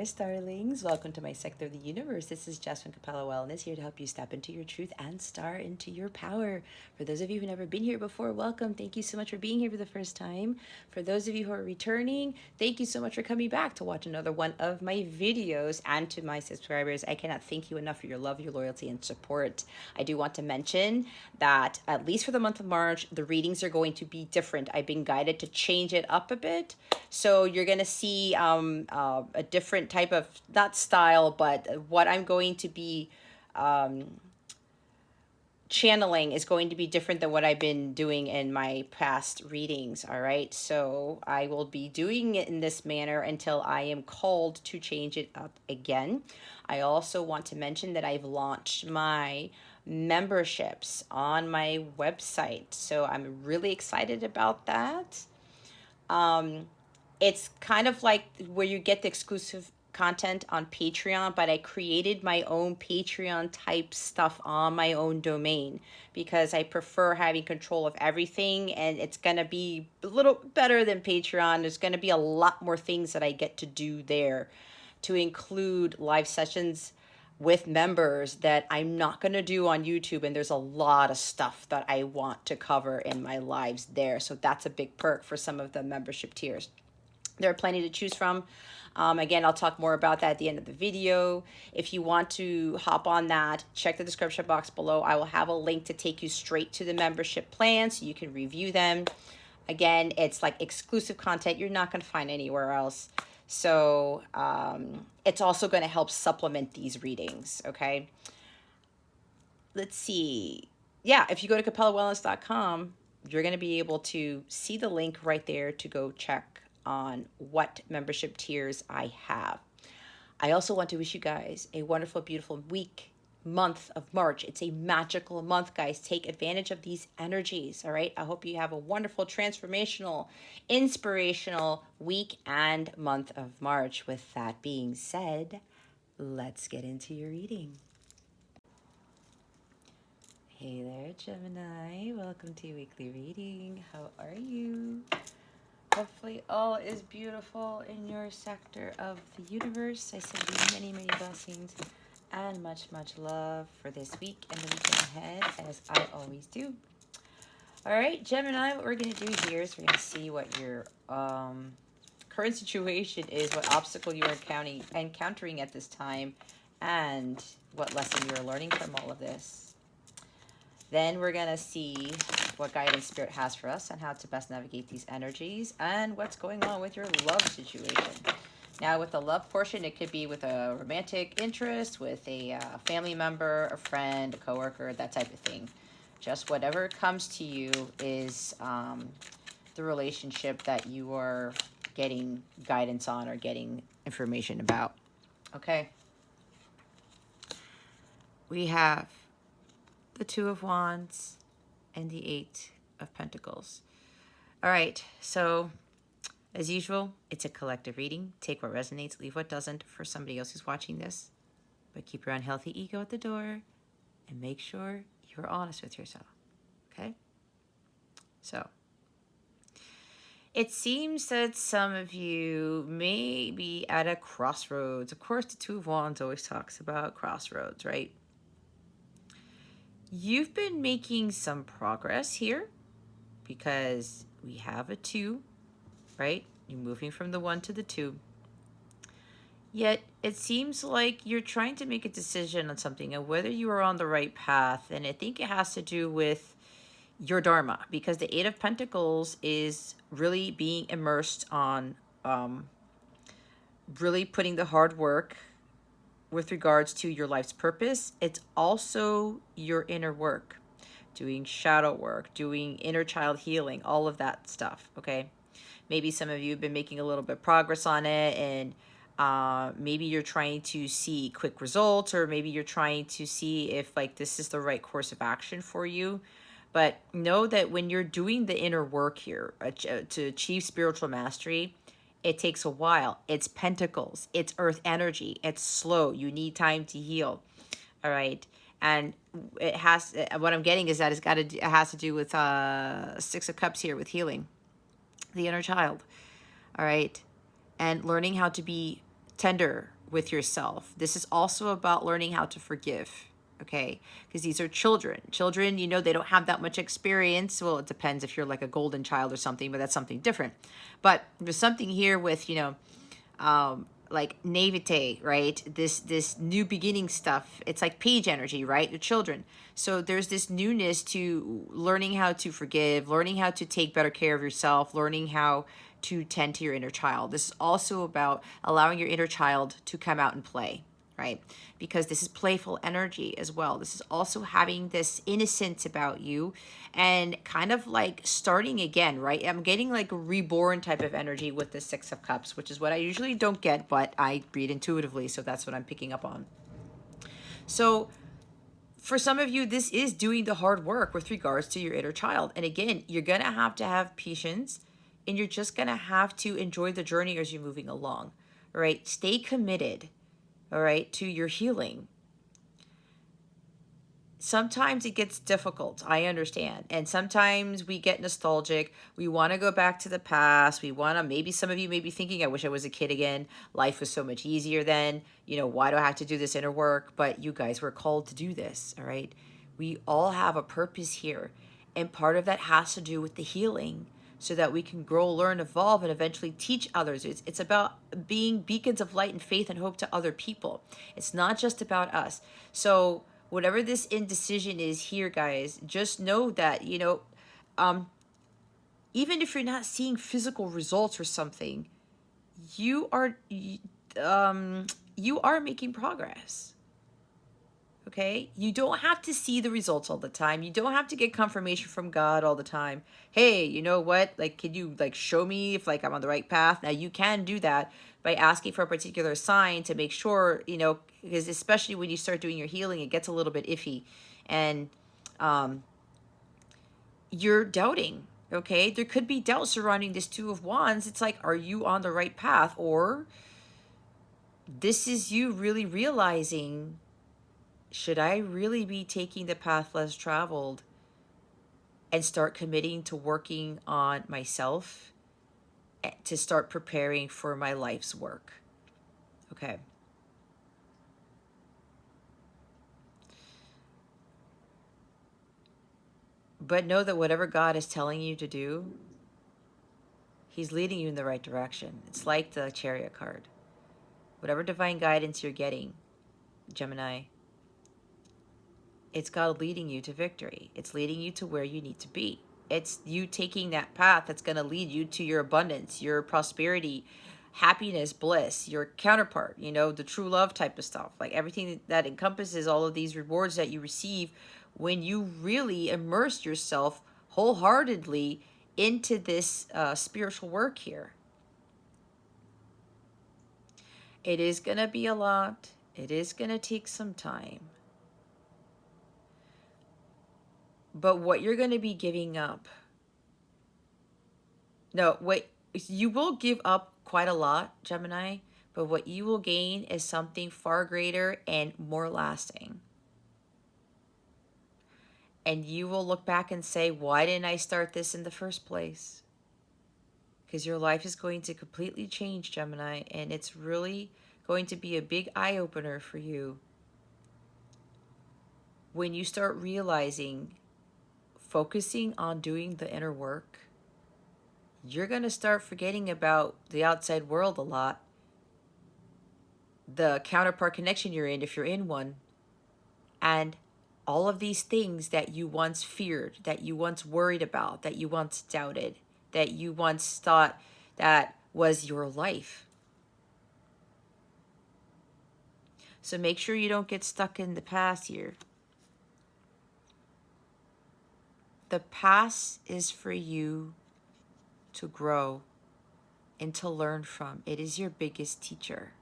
starlings. Welcome to my sector of the universe. This is Jasmine Capella Wellness, here to help you step into your truth and star into your power. For those of you who've never been here before, welcome. Thank you so much for being here for the first time. For those of you who are returning, thank you so much for coming back to watch another one of my videos. And to my subscribers, I cannot thank you enough for your love, your loyalty, and support. I do want to mention that at least for the month of March, the readings are going to be different. I've been guided to change it up a bit. So you're going to see a different type of, not style, but what I'm going to be channeling is going to be different than what I've been doing in my past readings. All right. So I will be doing it in this manner until I am called to change it up again. I also want to mention that I've launched my memberships on my website. So I'm really excited about that. It's kind of like where you get the exclusive content on Patreon, but I created my own Patreon type stuff on my own domain because I prefer having control of everything, and it's going to be a little better than Patreon. There's going to be a lot more things that I get to do there, to include live sessions with members that I'm not going to do on YouTube. And there's a lot of stuff that I want to cover in my lives there. So that's a big perk for some of the membership tiers. There are plenty to choose from. Again, I'll talk more about that at the end of the video. If you want to hop on that, check the description box below. I will have a link to take you straight to the membership plan so you can review them. Again, it's like exclusive content you're not going to find anywhere else. So it's also going to help supplement these readings, okay? Let's see. Yeah, if you go to capellawellness.com, you're going to be able to see the link right there to go check on what membership tiers I have. I also want to wish you guys a wonderful, beautiful month of March. It's a magical month, guys. Take advantage of these energies, all right? I hope you have a wonderful, transformational, inspirational week and month of March. With that being said, let's get into your reading. Hey there, Gemini. Welcome to your weekly reading. How are you? Hopefully all is beautiful in your sector of the universe. I send you many, many blessings and much, much love for this week and the weekend ahead, as I always do. All right, Gemini, what we're going to do here is we're going to see what your current situation is, what obstacle you are encountering at this time, and what lesson you are learning from all of this. Then we're going to see what guidance Spirit has for us and how to best navigate these energies and what's going on with your love situation. Now, with the love portion, it could be with a romantic interest, with a family member, a friend, a coworker, that type of thing. Just whatever comes to you is the relationship that you are getting guidance on or getting information about. Okay. We have the Two of Wands and the Eight of Pentacles. All right, so as usual, it's a collective reading. Take what resonates, leave what doesn't for somebody else who's watching this. But keep your unhealthy ego at the door and make sure you're honest with yourself, okay? So, it seems that some of you may be at a crossroads. Of course, the Two of Wands always talks about crossroads, right? You've been making some progress here because we have a 2, right? You're moving from the 1 to the 2. Yet it seems like you're trying to make a decision on something and whether you are on the right path. And I think it has to do with your dharma, because the 8 of Pentacles is really being immersed on really putting the hard work with regards to your life's purpose. It's also your inner work, doing shadow work, doing inner child healing, all of that stuff, okay? Maybe some of you have been making a little bit of progress on it, and maybe you're trying to see quick results, or maybe you're trying to see if like this is the right course of action for you. But know that when you're doing the inner work here to achieve spiritual mastery, it takes a while. It's pentacles. It's earth energy. It's slow. You need time to heal. All right. And it has, what I'm getting is that it has to do with 6 of Cups here with healing the inner child. All right. And learning how to be tender with yourself. This is also about learning how to forgive, okay? Because these are children. Children, you know, they don't have that much experience. Well, it depends if you're like a golden child or something, but that's something different. But there's something here with, you know, like naivete, right? This new beginning stuff. It's like page energy, right? The children. So there's this newness to learning how to forgive, learning how to take better care of yourself, learning how to tend to your inner child. This is also about allowing your inner child to come out and play, right? Because this is playful energy as well. This is also having this innocence about you and kind of like starting again, right? I'm getting like a reborn type of energy with the Six of Cups, which is what I usually don't get, but I read intuitively, so that's what I'm picking up on. So for some of you, this is doing the hard work with regards to your inner child. And again, you're going to have patience, and you're just going to have to enjoy the journey as you're moving along, all right? Stay committed, all right, to your healing. Sometimes it gets difficult, I understand. And sometimes we get nostalgic. We want to go back to the past. We want to, maybe some of you may be thinking, I wish I was a kid again. Life was so much easier then. You know, why do I have to do this inner work? But you guys were called to do this, all right? We all have a purpose here. And part of that has to do with the healing so that we can grow, learn, evolve, and eventually teach others. It's about being beacons of light and faith and hope to other people. It's not just about us. So whatever this indecision is here, guys, just know that, you know, even if you're not seeing physical results or something, you are you are making progress. Okay, you don't have to see the results all the time. You don't have to get confirmation from God all the time. Hey, you know what, like, can you like show me if like I'm on the right path? Now you can do that by asking for a particular sign to make sure, you know, because especially when you start doing your healing, it gets a little bit iffy, and you're doubting. Okay, there could be doubt surrounding this Two of Wands. It's like, are you on the right path? Or this is you really realizing, should I really be taking the path less traveled and start committing to working on myself to start preparing for my life's work? Okay. But know that whatever God is telling you to do, He's leading you in the right direction. It's like the Chariot card. Whatever divine guidance you're getting, Gemini, it's God leading you to victory. It's leading you to where you need to be. It's you taking that path that's going to lead you to your abundance, your prosperity, happiness, bliss, your counterpart, you know, the true love type of stuff. Like everything that encompasses all of these rewards that you receive when you really immerse yourself wholeheartedly into this spiritual work here. It is going to be a lot. It is going to take some time. But what you're going to be giving up, no, what you will give up quite a lot, Gemini, but what you will gain is something far greater and more lasting. And you will look back and say, why didn't I start this in the first place? Because your life is going to completely change, Gemini, and it's really going to be a big eye-opener for you when you start realizing, focusing on doing the inner work. You're going to start forgetting about the outside world a lot, the counterpart connection you're in, if you're in one, and all of these things that you once feared, that you once worried about, that you once doubted, that you once thought that was your life. So make sure you don't get stuck in the past here. The past is for you to grow and to learn from. It is your biggest teacher.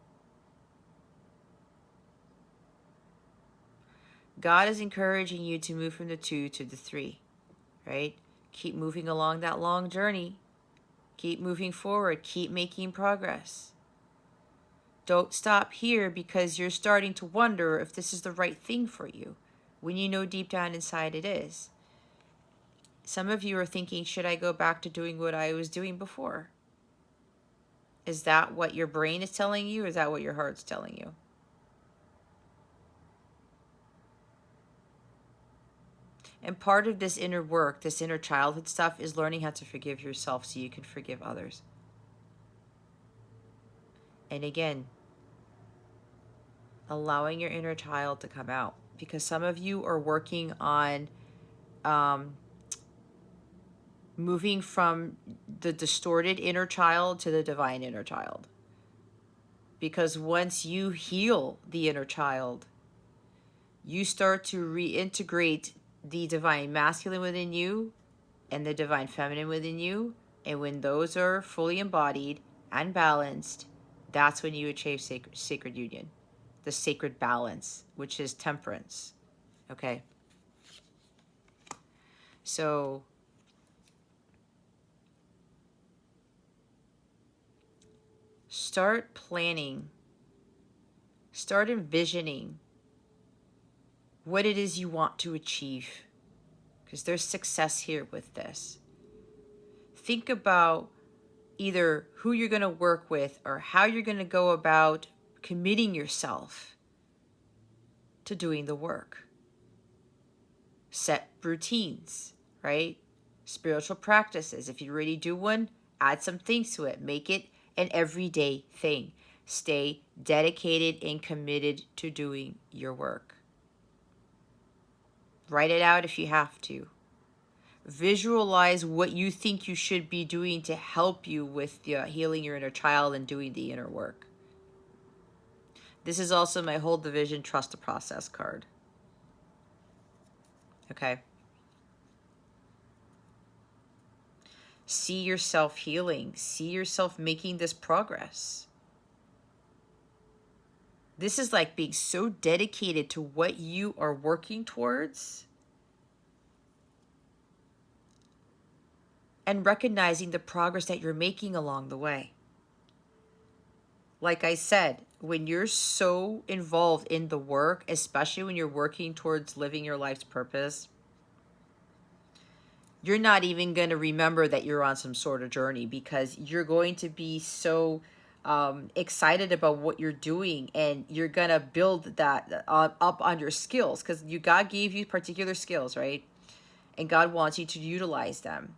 God is encouraging you to move from the 2 to the 3, right? Keep moving along that long journey. Keep moving forward. Keep making progress. Don't stop here because you're starting to wonder if this is the right thing for you, when you know deep down inside it is. Some of you are thinking, should I go back to doing what I was doing before? Is that what your brain is telling you, or is that what your heart's telling you? And part of this inner work, this inner childhood stuff, is learning how to forgive yourself so you can forgive others. And again, allowing your inner child to come out. Because some of you are working on moving from the distorted inner child to the divine inner child. Because once you heal the inner child, you start to reintegrate the divine masculine within you and the divine feminine within you. And when those are fully embodied and balanced, that's when you achieve sacred union, the sacred balance, which is temperance. Okay? So start planning, start envisioning what it is you want to achieve, because there's success here with this. Think about either who you're going to work with or how you're going to go about committing yourself to doing the work. Set routines, right? Spiritual practices. If you already do one, add some things to it. Make it an everyday thing. Stay dedicated and committed to doing your work. Write it out if you have to. Visualize what you think you should be doing to help you with healing your inner child and doing the inner work. This is also my Hold the Vision, Trust the Process card. Okay. See yourself healing. See yourself making this progress. This is like being so dedicated to what you are working towards and recognizing the progress that you're making along the way. Like I said, when you're so involved in the work, especially when you're working towards living your life's purpose, you're not even going to remember that you're on some sort of journey, because you're going to be so excited about what you're doing, and you're going to build that up on your skills, because God gave you particular skills, right? And God wants you to utilize them.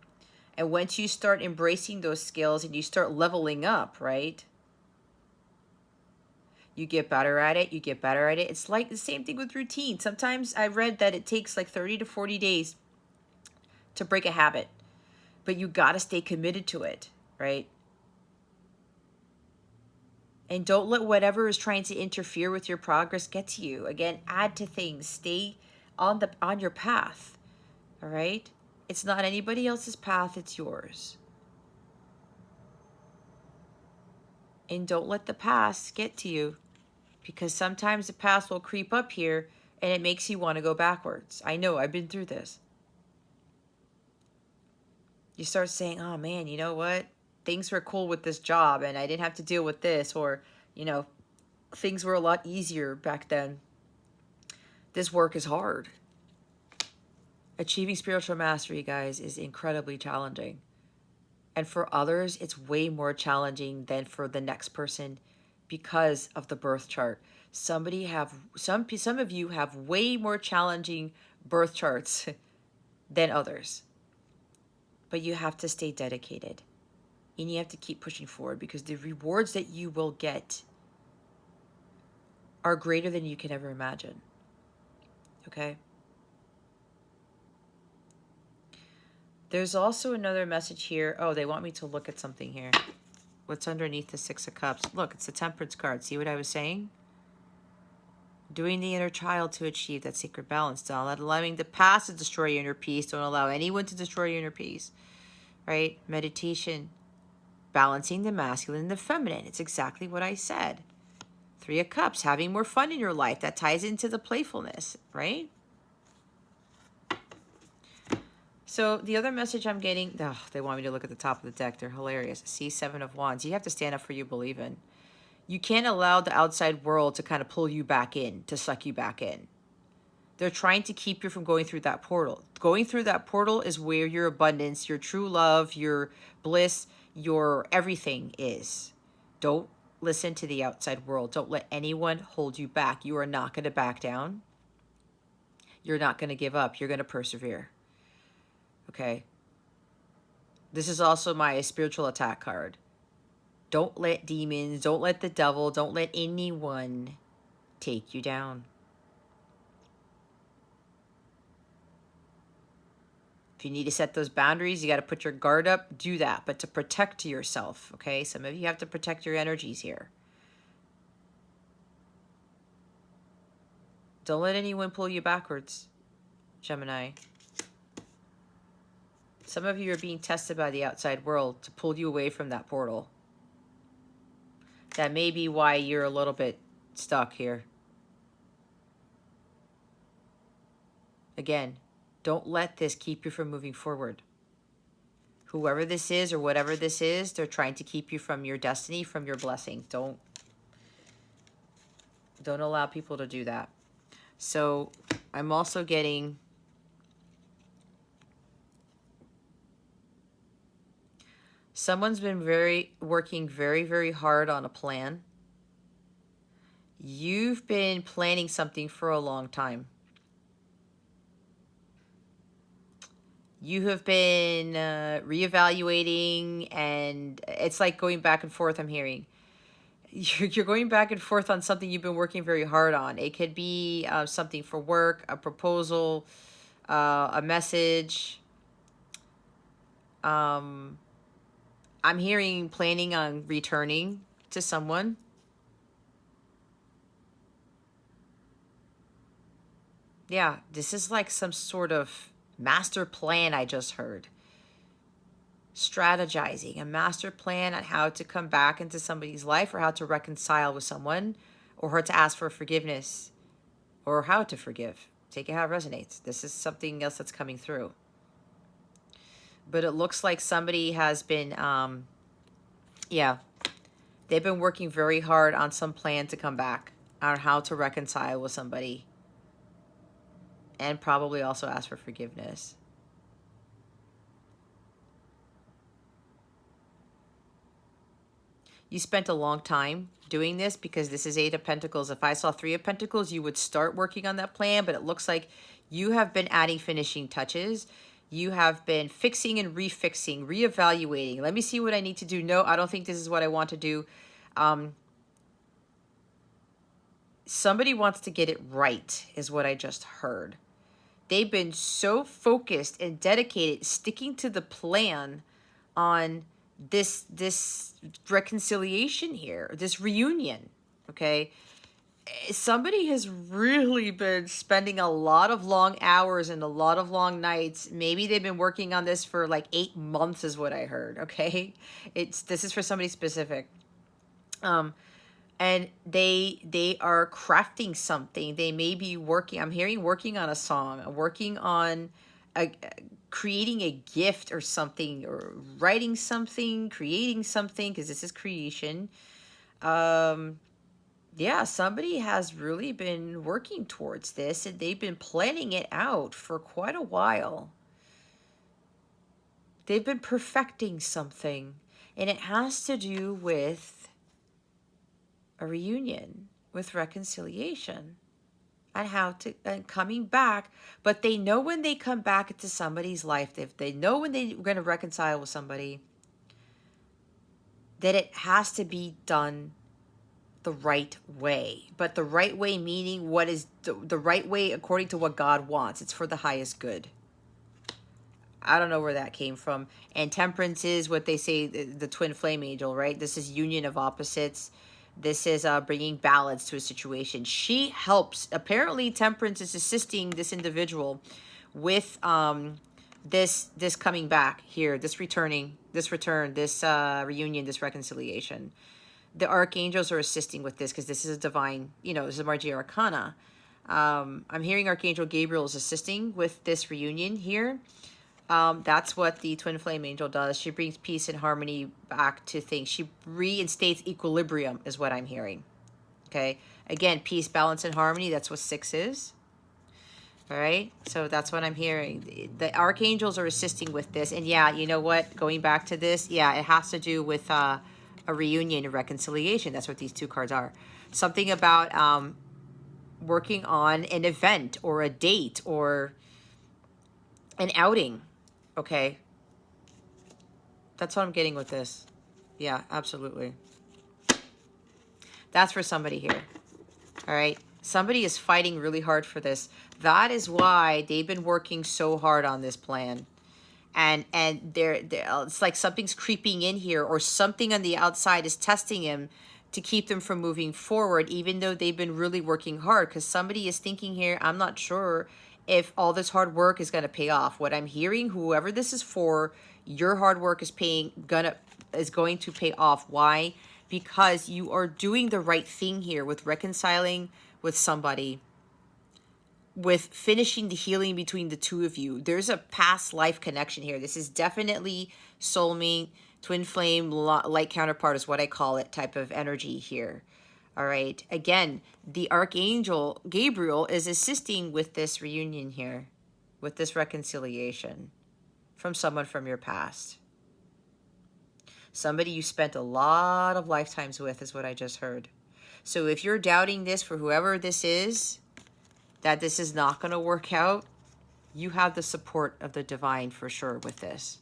And once you start embracing those skills and you start leveling up, right? You get better at it. You get better at it. It's like the same thing with routine. Sometimes I read that it takes like 30 to 40 days to break a habit, but you got to stay committed to it, right? And don't let whatever is trying to interfere with your progress get to you. Again, add to things. Stay on your path, all right? It's not anybody else's path, it's yours. And don't let the past get to you, because sometimes the past will creep up here and it makes you want to go backwards. I know, I've been through this. You start saying, oh man, you know what? Things were cool with this job and I didn't have to deal with this, or, things were a lot easier back then. This work is hard. Achieving spiritual mastery, guys, is incredibly challenging. And for others, it's way more challenging than for the next person because of the birth chart. Some of you have way more challenging birth charts than others. But you have to stay dedicated. And you have to keep pushing forward, because the rewards that you will get are greater than you can ever imagine. Okay? There's also another message here. Oh, they want me to look at something here. What's underneath the Six of Cups? Look, it's the Temperance card. See what I was saying? Doing the inner child to achieve that sacred balance. Don't allowing the past to destroy your inner peace. Don't allow anyone to destroy your inner peace. Right? Meditation. Balancing the masculine and the feminine. It's exactly what I said. Three of Cups. Having more fun in your life. That ties into the playfulness. Right? So the other message I'm getting, they want me to look at the top of the deck. They're hilarious. See, Seven of Wands. You have to stand up for you believe in. You can't allow the outside world to kind of pull you back in, to suck you back in. They're trying to keep you from going through that portal. Going through that portal is where your abundance, your true love, your bliss, your everything is. Don't listen to the outside world. Don't let anyone hold you back. You are not going to back down. You're not going to give up. You're going to persevere. Okay? This is also my spiritual attack card. Don't let demons, don't let the devil, don't let anyone take you down. If you need to set those boundaries, you got to put your guard up, do that. But to protect yourself, okay? Some of you have to protect your energies here. Don't let anyone pull you backwards, Gemini. Some of you are being tested by the outside world to pull you away from that portal. That may be why you're a little bit stuck here. Again, don't let this keep you from moving forward. Whoever this is or whatever this is, they're trying to keep you from your destiny, from your blessing. Don't allow people to do that. So I'm also getting someone's been working very hard on a plan. You've been planning something for a long time. You have been reevaluating, and it's like going back and forth, I'm hearing. You're going back and forth on something you've been working very hard on. It could be something for work, a proposal, a message. I'm hearing planning on returning to someone. Yeah, this is like some sort of master plan I just heard. Strategizing, a master plan on how to come back into somebody's life, or how to reconcile with someone, or how to ask for forgiveness, or how to forgive. Take it how it resonates. This is something else that's coming through. But it looks like somebody has been, yeah, they've been working very hard on some plan to come back, on how to reconcile with somebody, and probably also ask for forgiveness. You spent a long time doing this, because this is Eight of Pentacles. If I saw Three of Pentacles, you would start working on that plan, but it looks like you have been adding finishing touches. You have been fixing and refixing, reevaluating. Let me see what I need to do. No, I don't think this is what I want to do. Somebody wants to get it right, is what I just heard. They've been so focused and dedicated, sticking to the plan on this reconciliation here, this reunion, okay? Somebody has really been spending a lot of long hours and a lot of long nights. Maybe they've been working on this for like 8 months is what I heard, okay? This is for somebody specific. And they are crafting something. They may be working, I'm hearing working on a song, working on creating a gift or something, or writing something, creating something, because this is creation. Yeah, somebody has really been working towards this, and they've been planning it out for quite a while. They've been perfecting something, and it has to do with a reunion, with reconciliation, and how to, and coming back. But they know when they come back into somebody's life, if they know when they're going to reconcile with somebody, that it has to be done the right way. But the right way meaning what is the right way according to what God wants. It's for the highest good. I don't know where that came from. And Temperance is what they say, the twin flame angel, right? This is union of opposites. This is bringing balance to a situation. She helps. Apparently, Temperance is assisting this individual with this coming back here, this return, this reunion, this reconciliation. The archangels are assisting with this, because this is a divine, this is Margie Arcana. I'm hearing Archangel Gabriel is assisting with this reunion here. That's what the twin flame angel does. She brings peace and harmony back to things. She reinstates equilibrium is what I'm hearing. Okay. Again, peace, balance, and harmony. That's what 6 is. All right. So that's what I'm hearing. The archangels are assisting with this. And yeah, you know what? Going back to this, yeah, it has to do with a reunion, a reconciliation. That's what these two cards are. Something about working on an event or a date or an outing. Okay. That's what I'm getting with this. Yeah, absolutely. That's for somebody here. All right. Somebody is fighting really hard for this. That is why they've been working so hard on this plan. And they're it's like something's creeping in here, or something on the outside is testing him to keep them from moving forward, even though they've been really working hard. Because somebody is thinking here, I'm not sure if all this hard work is going to pay off. What I'm hearing, whoever this is for, your hard work is going to pay off. Why? Because you are doing the right thing here with reconciling with somebody, with finishing the healing between the two of you. There's a past life connection here. This is definitely soulmate, twin flame, light counterpart is what I call it, type of energy here. All right. Again, the Archangel Gabriel is assisting with this reunion here, with this reconciliation from someone from your past. Somebody you spent a lot of lifetimes with is what I just heard. So if you're doubting this for whoever this is, that this is not going to work out, you have the support of the divine for sure with this.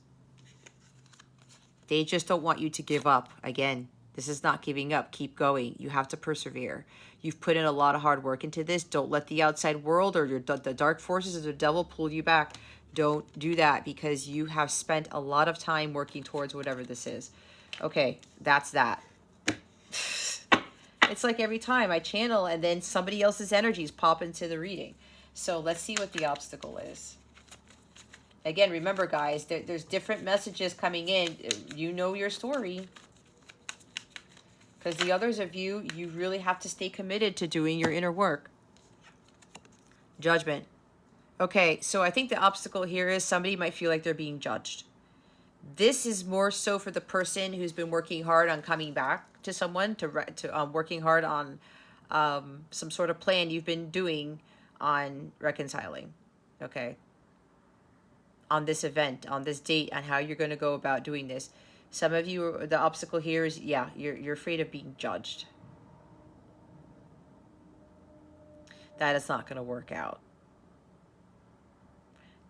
They just don't want you to give up. Again, this is not giving up. Keep going. You have to persevere. You've put in a lot of hard work into this. Don't let the outside world or the dark forces of the devil pull you back. Don't do that, because you have spent a lot of time working towards whatever this is. Okay, that's that. It's like every time I channel and then somebody else's energies pop into the reading. So let's see what the obstacle is. Again, remember, guys, there's different messages coming in. You know your story. Because the others of you, you really have to stay committed to doing your inner work. Judgment. Okay, so I think the obstacle here is somebody might feel like they're being judged. This is more so for the person who's been working hard on coming back to someone, to working hard on some sort of plan you've been doing on reconciling. Okay. On this event, on this date, on how you're going to go about doing this. Some of you, the obstacle here is, yeah, you're afraid of being judged. That is not going to work out.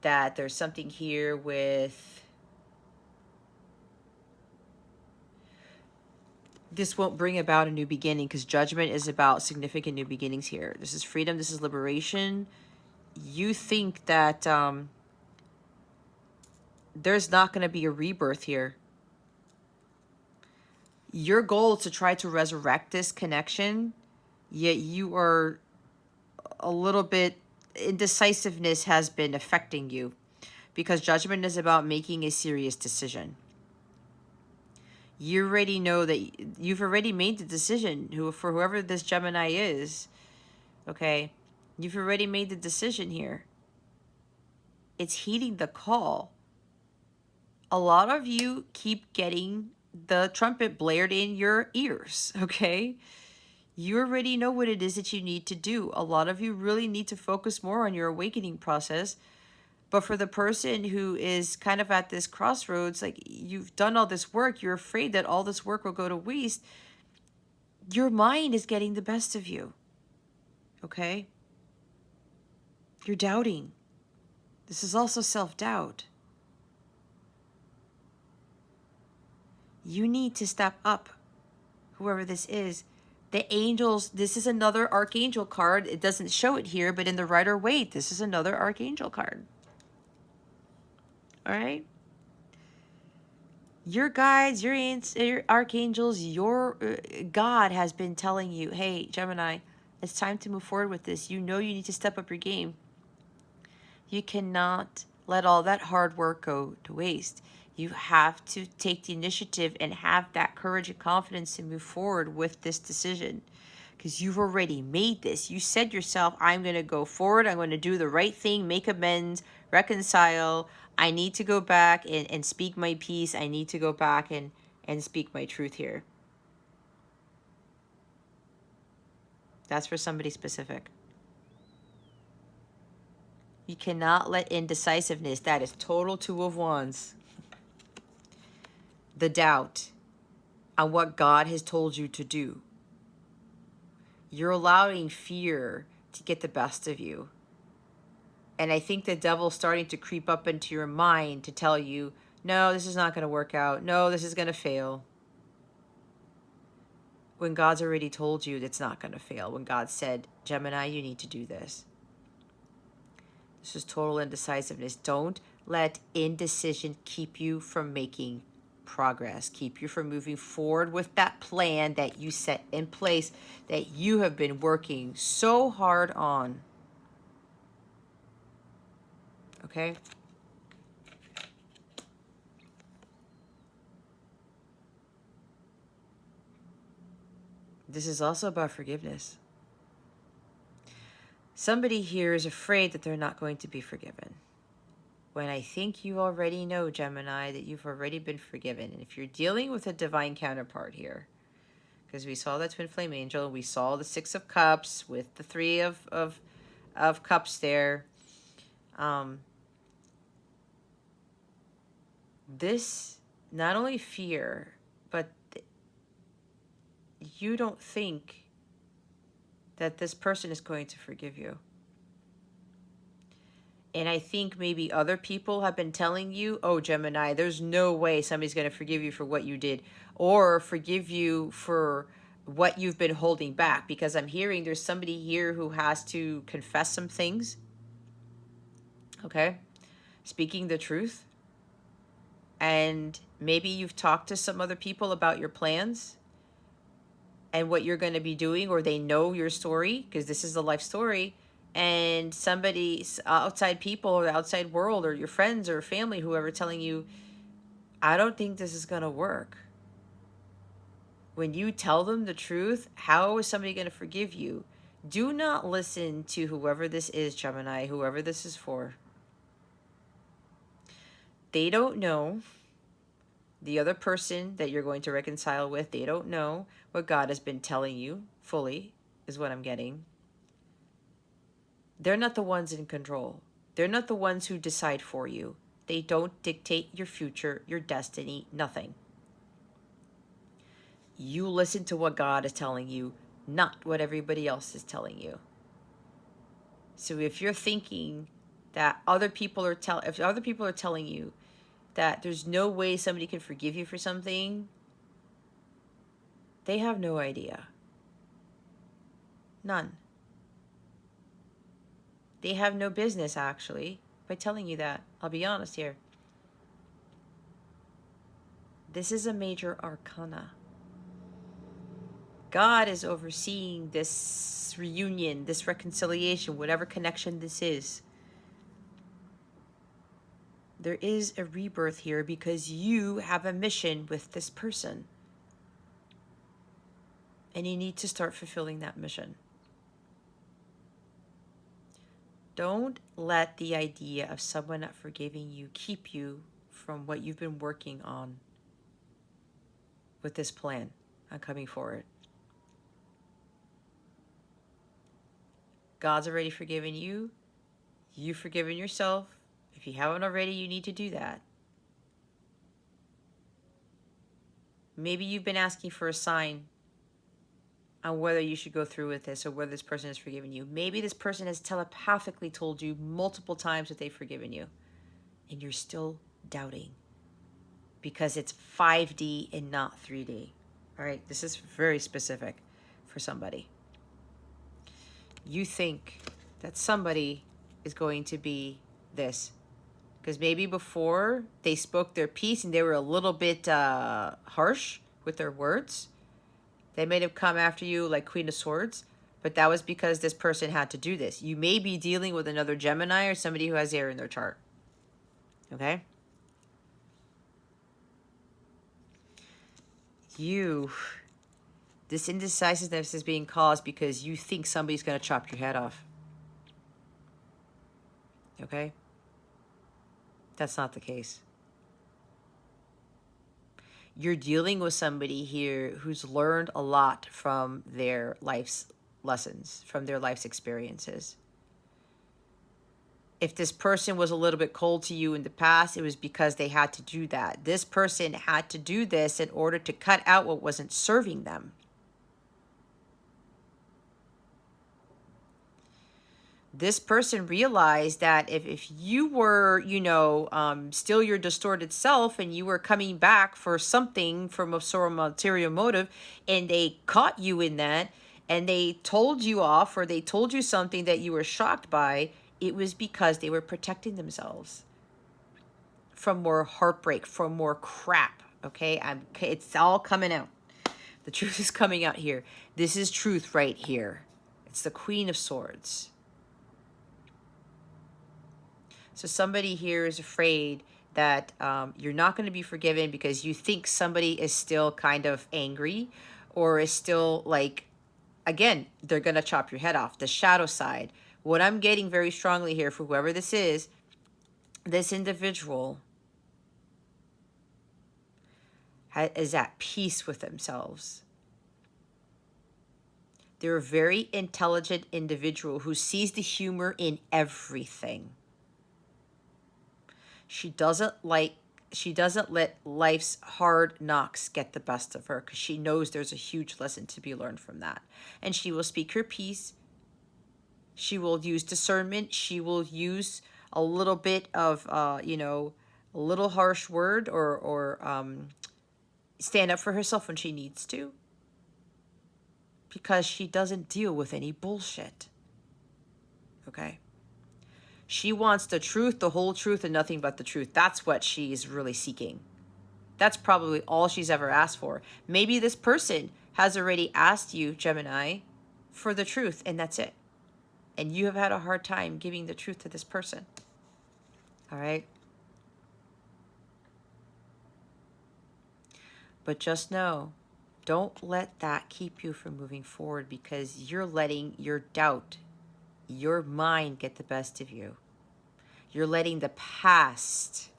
That there's something here with, this won't bring about a new beginning, because judgment is about significant new beginnings here. This is freedom. This is liberation. You think that there's not going to be a rebirth here. Your goal is to try to resurrect this connection, yet you are a little bit, indecisiveness has been affecting you, because judgment is about making a serious decision. You already know that you've already made the decision, for whoever this Gemini is, okay? You've already made the decision here. It's heeding the call. A lot of you keep getting the trumpet blared in your ears, okay? You already know what it is that you need to do. A lot of you really need to focus more on your awakening process. But for the person who is kind of at this crossroads, like, you've done all this work, you're afraid that all this work will go to waste. Your mind is getting the best of you, okay? You're doubting. This is also self-doubt. You need to step up, whoever this is. The angels, this is another archangel card. It doesn't show it here, but in the Rider-Waite, this is another archangel card. All right? Your guides, your archangels, your God has been telling you, hey, Gemini, it's time to move forward with this. You know you need to step up your game. You cannot let all that hard work go to waste. You have to take the initiative and have that courage and confidence to move forward with this decision, because you've already made this. You said yourself, I'm going to go forward. I'm going to do the right thing, make amends, reconcile. I need to go back and speak my piece. I need to go back and speak my truth here. That's for somebody specific. You cannot let indecisiveness, that is total Two of Wands. The doubt. on what God has told you to do. You're allowing fear to get the best of you. And I think the devil's starting to creep up into your mind to tell you, no, this is not going to work out. No, this is going to fail. When God's already told you it's not going to fail. When God said, Gemini, you need to do this. This is total indecisiveness. Don't let indecision keep you from making progress, keep you from moving forward with that plan that you set in place, that you have been working so hard on. Okay? This is also about forgiveness. Somebody here is afraid that they're not going to be forgiven. When I think you already know, Gemini, that you've already been forgiven. And if you're dealing with a divine counterpart here, because we saw the twin flame angel, we saw the 6 of cups with the 3 of cups there. This, not only fear, but you don't think that this person is going to forgive you. And I think maybe other people have been telling you, oh, Gemini, there's no way somebody's going to forgive you for what you did, or forgive you for what you've been holding back. Because I'm hearing there's somebody here who has to confess some things. Okay? Speaking the truth. And maybe you've talked to some other people about your plans and what you're going to be doing, or they know your story, because this is a life story. And somebody's outside people or the outside world or your friends or family, whoever, telling you, I don't think this is going to work. When you tell them the truth, how is somebody going to forgive you? Do not listen to whoever this is, Gemini, whoever this is for. They don't know. The other person that you're going to reconcile with, they don't know what God has been telling you fully, is what I'm getting. They're not the ones in control. They're not the ones who decide for you. They don't dictate your future, your destiny, nothing. You listen to what God is telling you, not what everybody else is telling you. So if you're thinking that if other people are telling you that there's no way somebody can forgive you for something, they have no idea. None. They have no business, actually, by telling you that. I'll be honest here. This is a major arcana. God is overseeing this reunion, this reconciliation, whatever connection this is. There is a rebirth here because you have a mission with this person. And you need to start fulfilling that mission. Don't let the idea of someone not forgiving you keep you from what you've been working on with this plan on coming forward. God's already forgiven you. You've forgiven yourself. If you haven't already, you need to do that. Maybe you've been asking for a sign on whether you should go through with this or whether this person has forgiven you. Maybe this person has telepathically told you multiple times that they've forgiven you, and you're still doubting because it's 5D and not 3D. All right, this is very specific for somebody. You think that somebody is going to be this, because maybe before they spoke their piece and they were a little bit harsh with their words. They may have come after you like Queen of Swords, but that was because this person had to do this. You may be dealing with another Gemini or somebody who has air in their chart. Okay? This indecisiveness is being caused because you think somebody's going to chop your head off. Okay? That's not the case. You're dealing with somebody here who's learned a lot from their life's lessons, from their life's experiences. If this person was a little bit cold to you in the past, it was because they had to do that. This person had to do this in order to cut out what wasn't serving them. This person realized that if you were, still your distorted self and you were coming back for something from a sort of material motive, and they caught you in that and they told you off, or they told you something that you were shocked by, it was because they were protecting themselves from more heartbreak, from more crap. Okay, it's all coming out. The truth is coming out here. This is truth right here. It's the Queen of Swords. So somebody here is afraid that you're not going to be forgiven because you think somebody is still kind of angry, or is still like, again, they're going to chop your head off. The shadow side. What I'm getting very strongly here for whoever this is, this individual is at peace with themselves. They're a very intelligent individual who sees the humor in everything. She doesn't let life's hard knocks get the best of her, because she knows there's a huge lesson to be learned from that. And she will speak her piece. She will use discernment. She will use a little bit of, a little harsh word, or stand up for herself when she needs to, because she doesn't deal with any bullshit. Okay? She wants the truth, the whole truth, and nothing but the truth. That's what she's really seeking. That's probably all she's ever asked for. Maybe this person has already asked you, Gemini, for the truth, and that's it. And you have had a hard time giving the truth to this person. All right? But just know, don't let that keep you from moving forward, because you're letting your doubt, your mind get the best of you. You're letting the past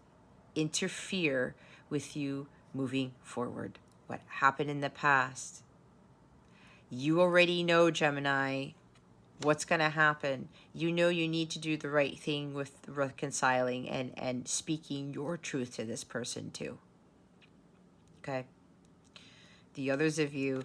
interfere with you moving forward. What happened in the past. You already know, Gemini, what's going to happen. You know you need to do the right thing with reconciling and speaking your truth to this person too. Okay? The others of you,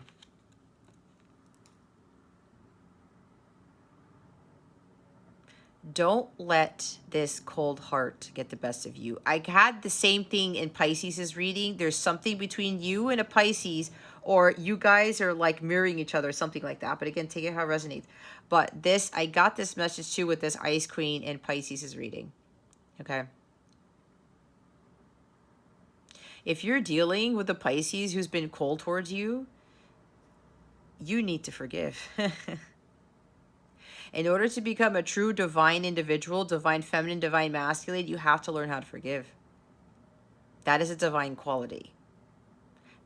don't let this cold heart get the best of you. I had the same thing in Pisces' reading. There's something between you and a Pisces, or you guys are like mirroring each other, something like that. But again, take it how it resonates. But I got this message too with this Ice Queen in Pisces' reading. Okay. If you're dealing with a Pisces who's been cold towards you, you need to forgive. In order to become a true divine individual, divine feminine, divine masculine, you have to learn how to forgive. That is a divine quality.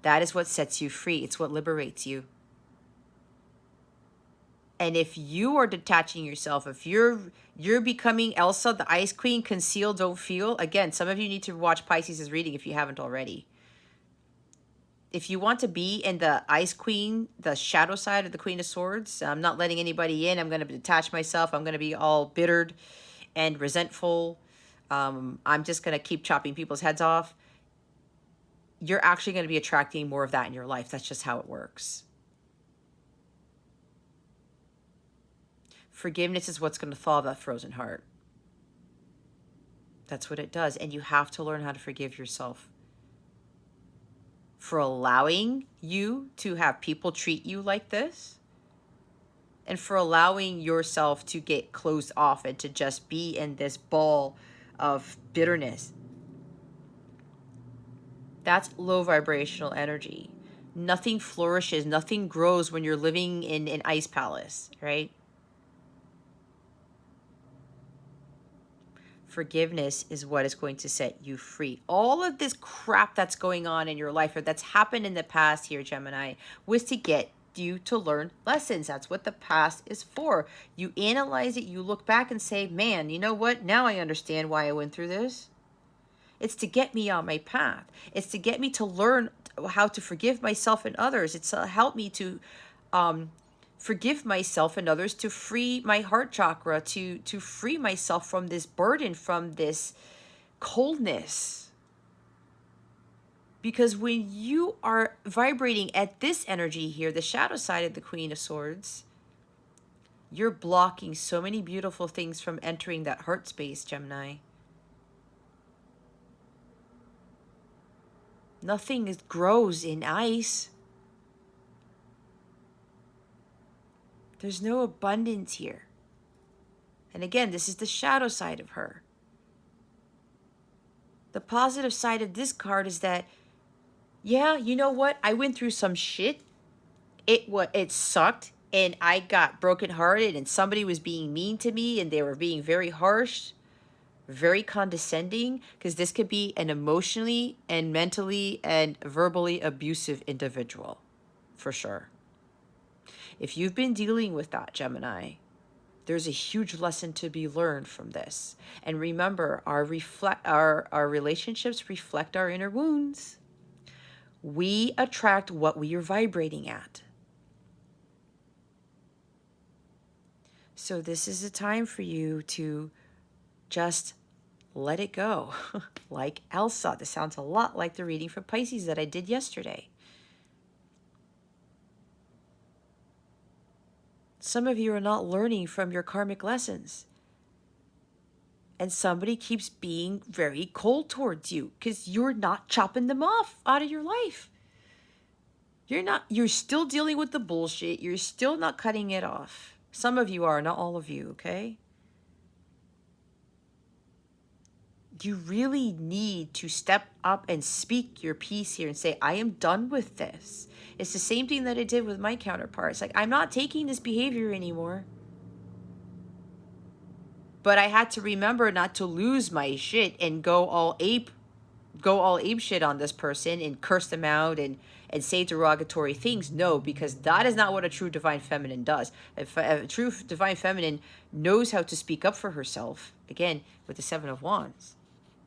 That is what sets you free. It's what liberates you. And if you are detaching yourself, if you're becoming Elsa, the Ice Queen, conceal, don't feel. Again, some of you need to watch Pisces' reading if you haven't already. If you want to be in the Ice Queen, the shadow side of the Queen of Swords, I'm not letting anybody in. I'm going to detach myself. I'm going to be all bittered and resentful. I'm just going to keep chopping people's heads off. You're actually going to be attracting more of that in your life. That's just how it works. Forgiveness is what's going to thaw that frozen heart. That's what it does. And you have to learn how to forgive yourself for allowing you to have people treat you like this, and for allowing yourself to get closed off and to just be in this ball of bitterness. That's low vibrational energy. Nothing flourishes, nothing grows when you're living in an ice palace, right? Forgiveness is what is going to set you free. All of this crap that's going on in your life, or that's happened in the past here, Gemini, was to get you to learn lessons. That's what the past is for. You analyze it, you look back and say, man, you know what? Now I understand why I went through this. It's to get me on my path. It's to get me to learn how to forgive myself and others. It's to help me to forgive myself and others, to free my heart chakra, to free myself from this burden, from this coldness. Because when you are vibrating at this energy here, the shadow side of the Queen of Swords, you're blocking so many beautiful things from entering that heart space, Gemini. Nothing grows in ice. There's no abundance here. And again, this is the shadow side of her. The positive side of this card is that, yeah, you know what? I went through some shit. It sucked, and I got brokenhearted, and somebody was being mean to me, and they were being very harsh, very condescending, because this could be an emotionally and mentally and verbally abusive individual, for sure. If you've been dealing with that, Gemini, there's a huge lesson to be learned from this. And remember, our relationships reflect our inner wounds. We attract what we are vibrating at. So this is a time for you to just let it go. Like Elsa. This sounds a lot like the reading for Pisces that I did yesterday. Some of you are not learning from your karmic lessons. And somebody keeps being very cold towards you because you're not chopping them off out of your life. You're still dealing with the bullshit. You're still not cutting it off. Some of you are, not all of you, okay? You really need to step up and speak your piece here and say, I am done with this. It's the same thing that I did with my counterparts. Like, I'm not taking this behavior anymore. But I had to remember not to lose my shit and go all ape shit on this person and curse them out and say derogatory things. No, because that is not what a true divine feminine does. A true divine feminine knows how to speak up for herself. Again, with the Seven of Wands.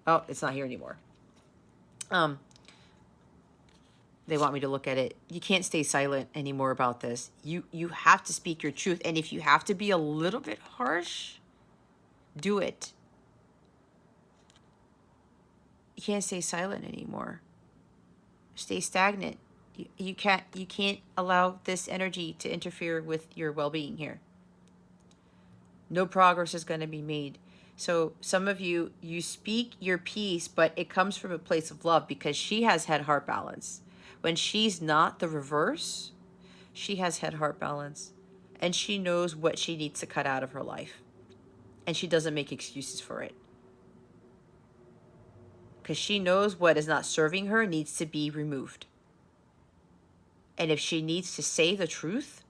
Oh, it's not here anymore. They want me to look at it. You can't stay silent anymore about this. You have to speak your truth. And if you have to be a little bit harsh, do it. You can't stay silent anymore. Stay stagnant. You can't allow this energy to interfere with your well-being here. No progress is going to be made. So some of you speak your piece, but it comes from a place of love because she has head-heart balance. When she's not the reverse, she has head-heart balance. And she knows what she needs to cut out of her life. And she doesn't make excuses for it. Because she knows what is not serving her needs to be removed. And if she needs to say the truth,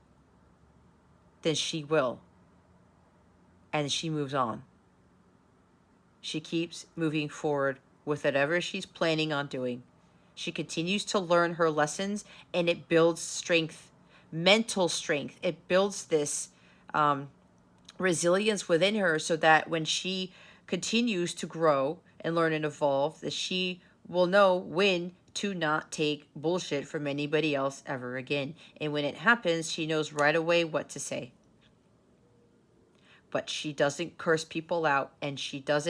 then she will. And she moves on. She keeps moving forward with whatever she's planning on doing. She continues to learn her lessons, and it builds strength, mental strength. It builds this resilience within her so that when she continues to grow and learn and evolve, that she will know when to not take bullshit from anybody else ever again. And when it happens, she knows right away what to say. But she doesn't curse people out, and she does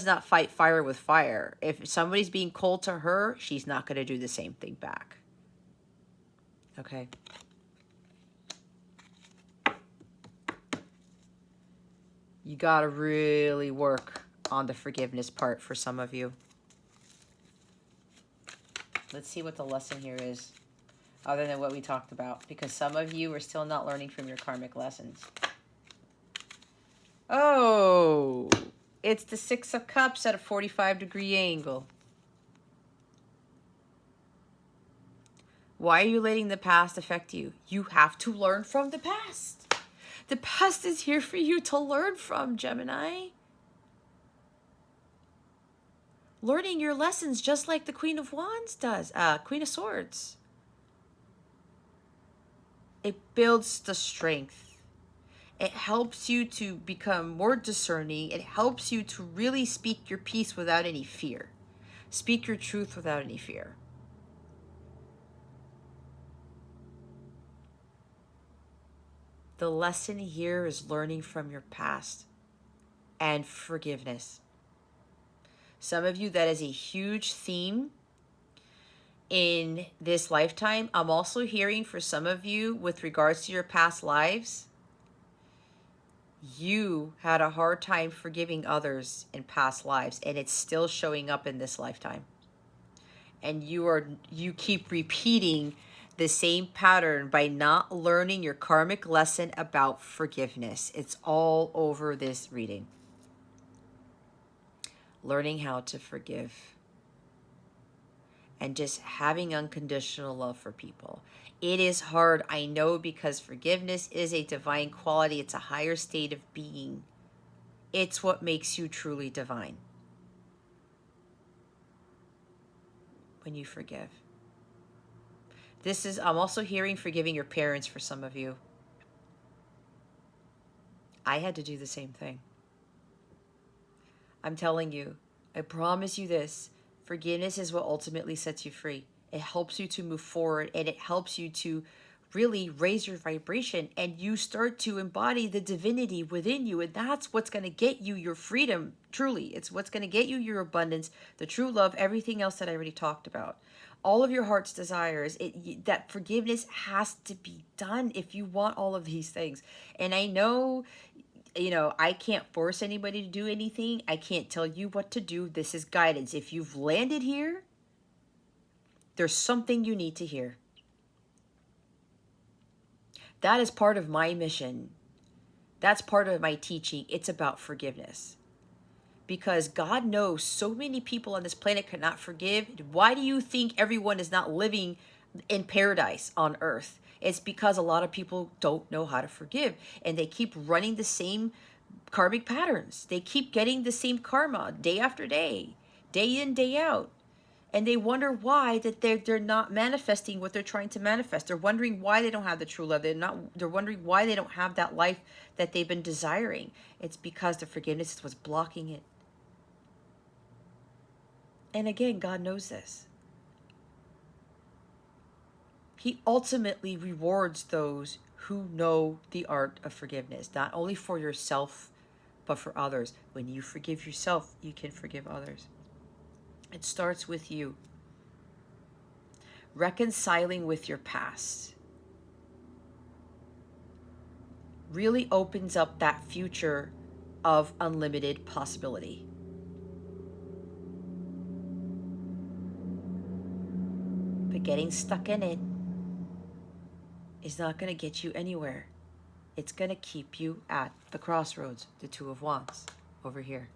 not fight fire with fire. If somebody's being cold to her, she's not going to do the same thing back. Okay. You got to really work on the forgiveness part for some of you. Let's see what the lesson here is, other than what we talked about, because some of you are still not learning from your karmic lessons. Oh, it's the Six of Cups at a 45-degree angle. Why are you letting the past affect you? You have to learn from the past. The past is here for you to learn from, Gemini. Learning your lessons just like the Queen of Wands does. Queen of Swords. It builds the strength. It helps you to become more discerning. It helps you to really speak your piece without any fear. Speak your truth without any fear. The lesson here is learning from your past and forgiveness. Some of you, that is a huge theme in this lifetime. I'm also hearing for some of you, with regards to your past lives, you had a hard time forgiving others in past lives, and it's still showing up in this lifetime. And you keep repeating the same pattern by not learning your karmic lesson about forgiveness. It's all over this reading. Learning how to forgive and just having unconditional love for people. It is hard, I know, because forgiveness is a divine quality. It's a higher state of being. It's what makes you truly divine. When you forgive. I'm also hearing forgiving your parents for some of you. I had to do the same thing. I'm telling you, I promise you this, forgiveness is what ultimately sets you free. It helps you to move forward, and it helps you to really raise your vibration, and you start to embody the divinity within you, and that's what's going to get you your freedom. Truly, it's what's going to get you your abundance, the true love, everything else that I already talked about, all of your heart's desires. That forgiveness has to be done if you want all of these things. And I know, I can't force anybody to do anything. I can't tell you what to do. This is guidance. If you've landed here, there's something you need to hear. That is part of my mission. That's part of my teaching. It's about forgiveness. Because God knows so many people on this planet cannot forgive. Why do you think everyone is not living in paradise on earth? It's because a lot of people don't know how to forgive, and they keep running the same karmic patterns. They keep getting the same karma day after day in, day out. And they wonder why that they're not manifesting what they're trying to manifest. They're wondering why they don't have the true love. They're wondering why they don't have that life that they've been desiring. It's because the forgiveness is what's blocking it. And again, God knows this. He ultimately rewards those who know the art of forgiveness, not only for yourself, but for others. When you forgive yourself, you can forgive others. It starts with you. Reconciling with your past really opens up that future of unlimited possibility. But getting stuck in it is not going to get you anywhere. It's going to keep you at the crossroads, the Two of Wands over here.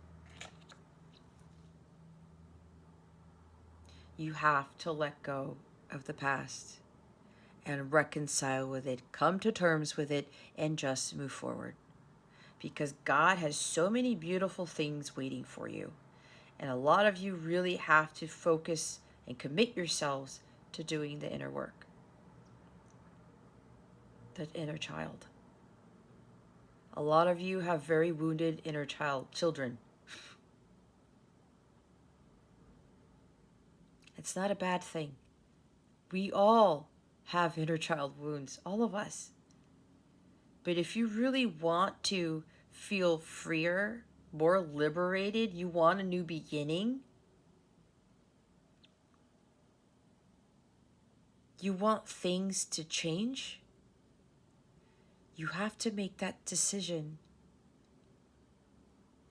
You have to let go of the past and reconcile with it, come to terms with it, and just move forward. Because God has so many beautiful things waiting for you. And a lot of you really have to focus and commit yourselves to doing the inner work. The inner child. A lot of you have very wounded inner children. It's not a bad thing. We all have inner child wounds, all of us. But if you really want to feel freer, more liberated, you want a new beginning, you want things to change, you have to make that decision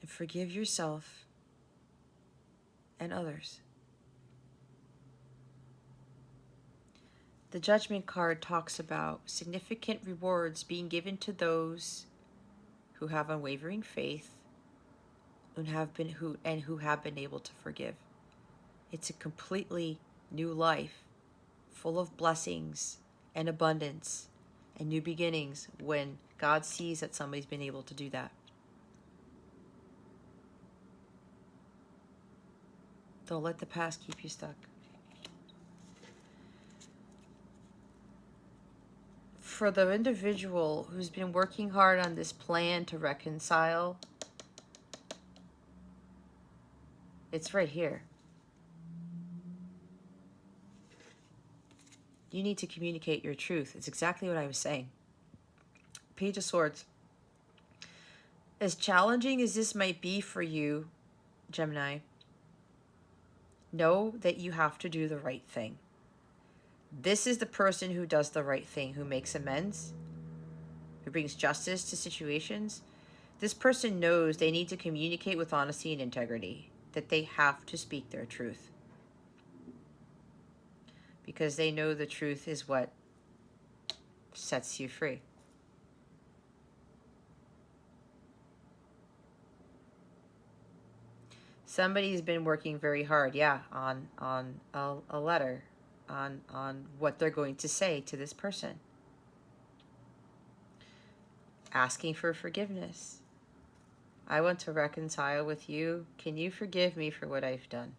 and forgive yourself and others. The Judgment card talks about significant rewards being given to those who have unwavering faith and who have been able to forgive. It's a completely new life, full of blessings and abundance and new beginnings when God sees that somebody's been able to do that. Don't let the past keep you stuck. For the individual who's been working hard on this plan to reconcile, it's right here. You need to communicate your truth. It's exactly what I was saying. Page of Swords. As challenging as this might be for you, Gemini, know that you have to do the right thing. This is the person who does the right thing, who makes amends, who brings justice to situations. This person knows they need to communicate with honesty and integrity, that they have to speak their truth. Because they know the truth is what sets you free. Somebody's been working very hard, yeah, on a letter, on what they're going to say to this person. Asking for forgiveness. I want to reconcile with you. Can you forgive me for what I've done?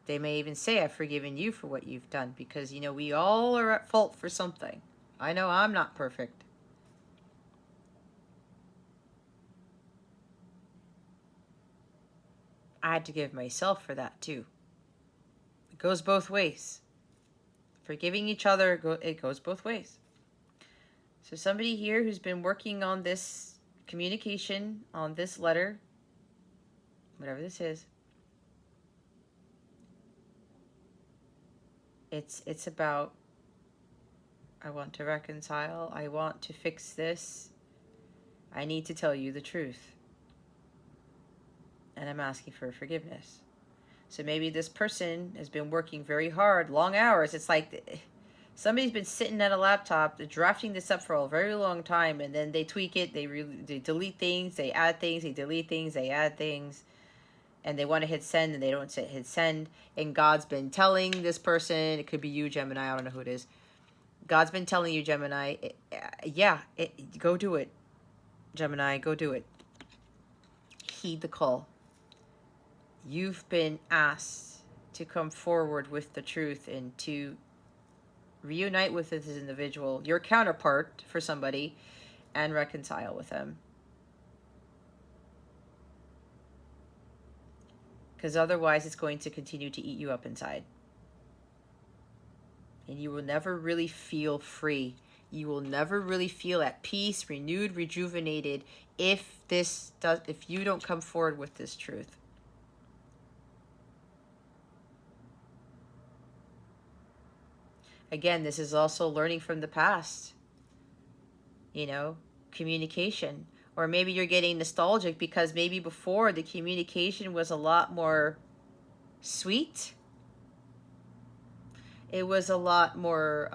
They may even say, I've forgiven you for what you've done, because, you know, we all are at fault for something. I know I'm not perfect. I had to give myself for that too. It goes both ways. Forgiving each other, it goes both ways. So somebody here who's been working on this communication, on this letter, whatever this is, it's about, I want to reconcile, I want to fix this, I need to tell you the truth. And I'm asking for forgiveness. So maybe this person has been working very hard, long hours. It's like somebody's been sitting at a laptop, drafting this up for a very long time, and then they tweak it, they delete things, they add things, they delete things, they add things, and they want to hit send, and they don't hit send. And God's been telling this person, it could be you, Gemini, I don't know who it is. God's been telling you, Gemini, go do it. Gemini, go do it. Heed the call. You've been asked to come forward with the truth and to reunite with this individual, your counterpart for somebody, and reconcile with them. Because otherwise it's going to continue to eat you up inside. And you will never really feel free. You will never really feel at peace, renewed, rejuvenated if you don't come forward with this truth. Again, this is also learning from the past. You know, communication. Or maybe you're getting nostalgic because maybe before the communication was a lot more sweet. It was a lot more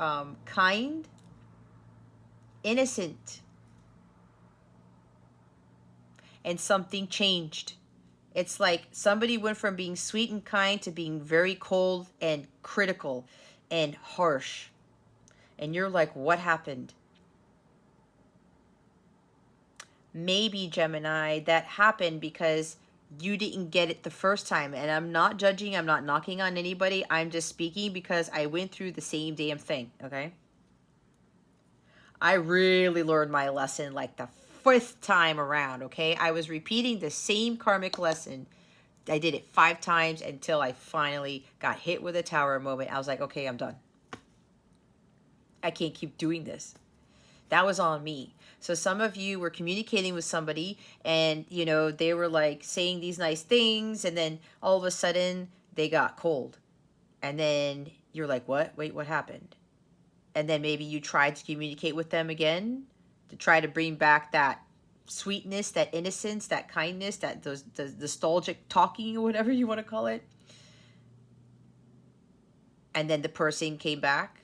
kind, innocent. And something changed. It's like somebody went from being sweet and kind to being very cold and critical and harsh. And you're like, what happened? Maybe, Gemini, that happened because you didn't get it the first time. And I'm not judging, I'm not knocking on anybody. I'm just speaking because I went through the same damn thing, okay? I really learned my lesson like the fifth time around, okay? I was repeating the same karmic lesson. I did it 5 times until I finally got hit with a tower moment. I was like, okay, I'm done. I can't keep doing this. That was on me. So some of you were communicating with somebody and, you know, they were like saying these nice things, and then all of a sudden they got cold. And then you're like, what? Wait, what happened? And then maybe you tried to communicate with them again to try to bring back that sweetness, that innocence, that kindness, the nostalgic talking, or whatever you want to call it. And then the person came back,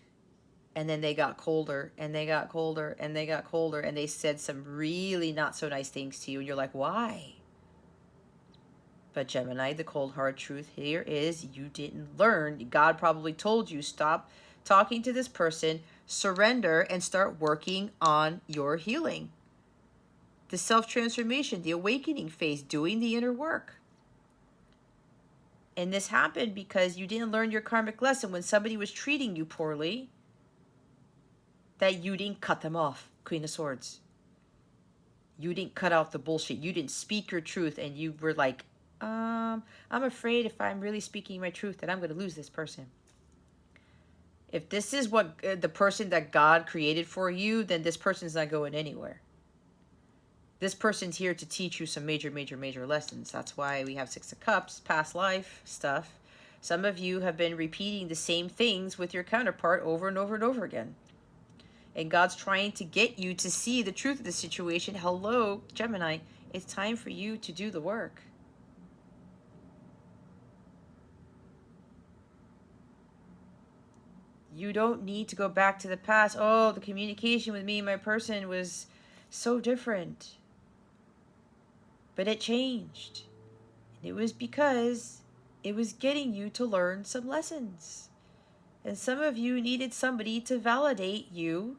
and then they got colder, and they got colder, and they got colder, and they said some really not so nice things to you, and you're like, why? But Gemini, the cold hard truth here is you didn't learn. God probably told you, stop talking to this person, surrender, and start working on your healing. The self-transformation, the awakening phase, doing the inner work. And this happened because you didn't learn your karmic lesson when somebody was treating you poorly, that you didn't cut them off, Queen of Swords. You didn't cut out the bullshit. You didn't speak your truth, and you were like, I'm afraid if I'm really speaking my truth that I'm going to lose this person. If this is what the person that God created for you, then this person's not going anywhere. This person's here to teach you some major, major, major lessons. That's why we have Six of Cups, past life stuff. Some of you have been repeating the same things with your counterpart over and over and over again. And God's trying to get you to see the truth of the situation. Hello, Gemini. It's time for you to do the work. You don't need to go back to the past. Oh, the communication with me and my person was so different. But it changed. And it was because it was getting you to learn some lessons. And some of you needed somebody to validate you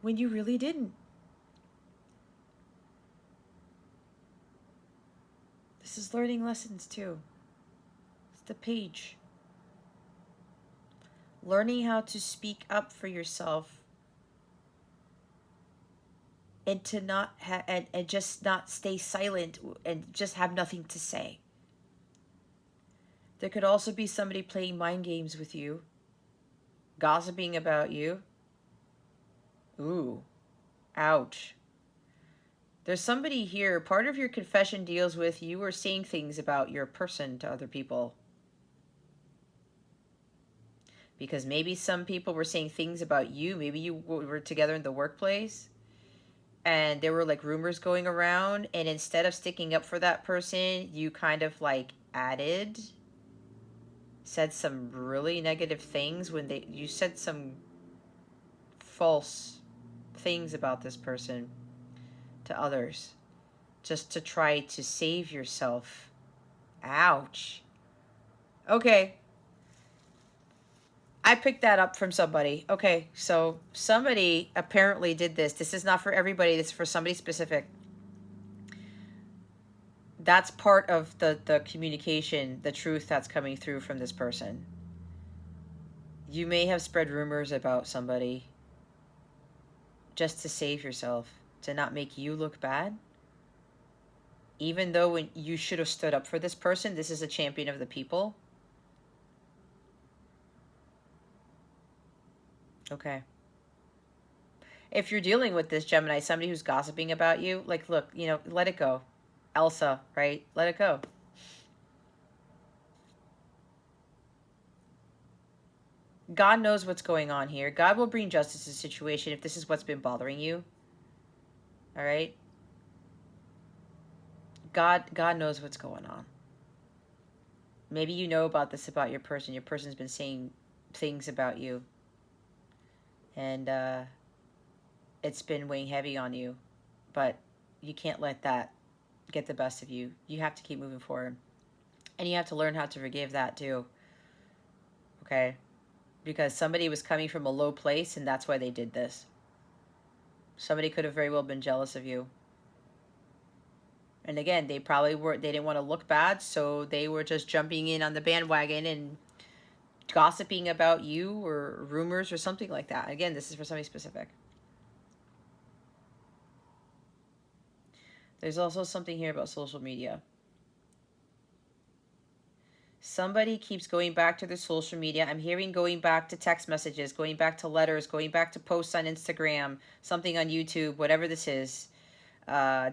when you really didn't. This is learning lessons too. It's the page. Learning how to speak up for yourself and to not and just not stay silent and just have nothing to say. There could also be somebody playing mind games with you, gossiping about you. Ooh, ouch. There's somebody here, part of your confession deals with you were saying things about your person to other people. Because maybe some people were saying things about you. Maybe you were together in the workplace and there were like rumors going around, and instead of sticking up for that person, you kind of like said some really negative things when you said some false things about this person to others just to try to save yourself. Ouch. Okay. I picked that up from somebody. Okay, so somebody apparently did this. This is not for everybody. This is for somebody specific. That's part of the communication, the truth that's coming through from this person. You may have spread rumors about somebody just to save yourself, to not make you look bad. Even though when you should have stood up for this person, this is a champion of the people. Okay. If you're dealing with this, Gemini, somebody who's gossiping about you, like, look, let it go. Elsa, right? Let it go. God knows what's going on here. God will bring justice to the situation if this is what's been bothering you. All right? God knows what's going on. Maybe you know about this about your person. Your person's been saying things about you. And it's been weighing heavy on you. But you can't let that get the best of you. You have to keep moving forward. And you have to learn how to forgive that too. Okay? Because somebody was coming from a low place and that's why they did this. Somebody could have very well been jealous of you. And again, they didn't want to look bad, so they were just jumping in on the bandwagon and gossiping about you or rumors or something like that. Again, this is for somebody specific. There's also something here about social media. Somebody keeps going back to their social media. I'm hearing going back to text messages, going back to letters, going back to posts on Instagram, something on YouTube, whatever this is.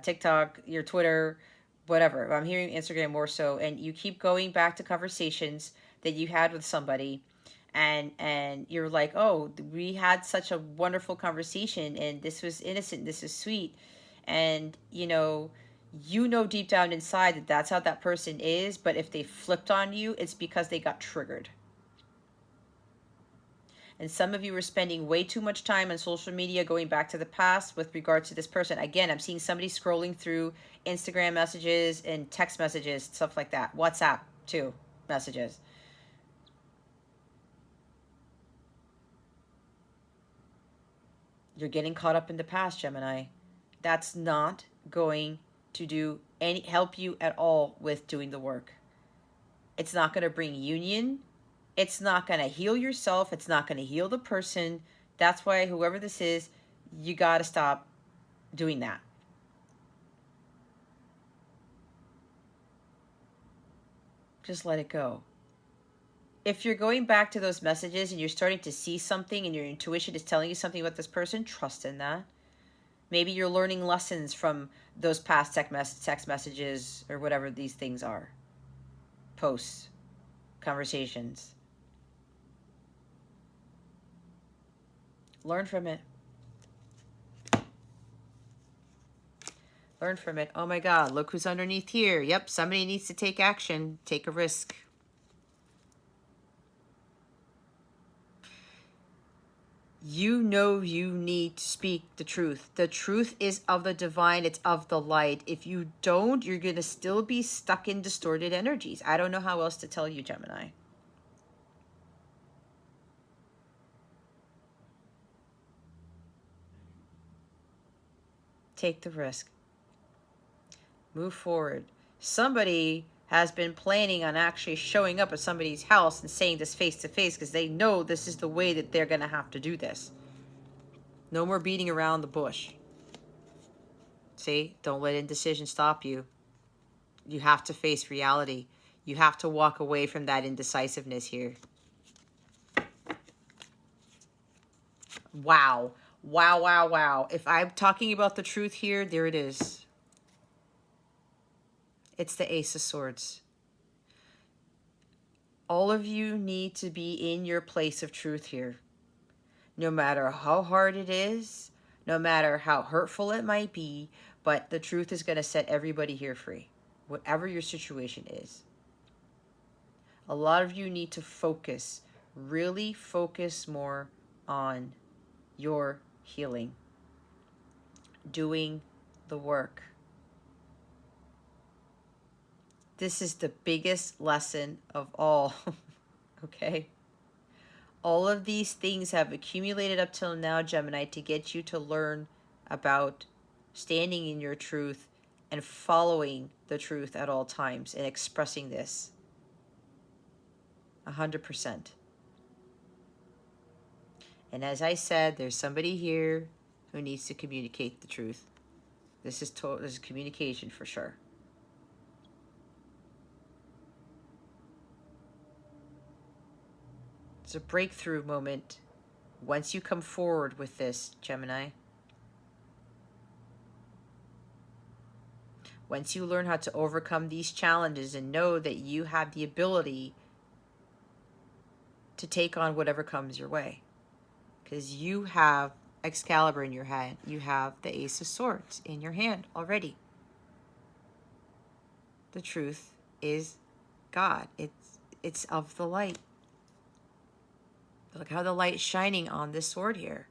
TikTok, your Twitter, whatever. I'm hearing Instagram more so. And you keep going back to conversations that you had with somebody. And you're like, oh, we had such a wonderful conversation. And this was innocent. This is sweet. And, you know deep down inside that that's how that person is, but if they flipped on you, it's because they got triggered. And some of you are spending way too much time on social media going back to the past with regards to this person. Again, I'm seeing somebody scrolling through Instagram messages and text messages, stuff like that. WhatsApp, too, messages. You're getting caught up in the past, Gemini. That's not going to help you at all with doing the work. It's not going to bring union. It's not going to heal yourself. It's not going to heal the person. That's why whoever this is, you got to stop doing that. Just let it go. if you're going back to those messages and you're starting to see something and your intuition is telling you something about this person, trust in that. Maybe you're learning lessons from those past text messages or whatever these things are. Posts, conversations. Learn from it. Learn from it. Oh my God, look who's underneath here. Yep, somebody needs to take action, take a risk. You know you need to speak the truth. The truth is of the divine. It's of the light. If you don't, you're going to still be stuck in distorted energies. I don't know how else to tell you, Gemini. Take the risk. Move forward. Somebody has been planning on actually showing up at somebody's house and saying this face to face because they know this is the way that they're going to have to do this. No more beating around the bush. See, don't let indecision stop you. You have to face reality. You have to walk away from that indecisiveness here. Wow. Wow, wow, wow. If I'm talking about the truth here, there it is. It's the Ace of Swords. All of you need to be in your place of truth here. No matter how hard it is, no matter how hurtful it might be, but the truth is going to set everybody here free, whatever your situation is. A lot of you need to focus, really focus more on your healing, doing the work. This is the biggest lesson of all, okay? All of these things have accumulated up till now, Gemini, to get you to learn about standing in your truth and following the truth at all times and expressing this 100%. And as I said, there's somebody here who needs to communicate the truth. This is communication for sure. It's a breakthrough moment once you come forward with this, Gemini. Once you learn how to overcome these challenges and know that you have the ability to take on whatever comes your way. Because you have Excalibur in your hand. You have the Ace of Swords in your hand already. The truth is God. It's of the light. Look how the light's shining on this sword here.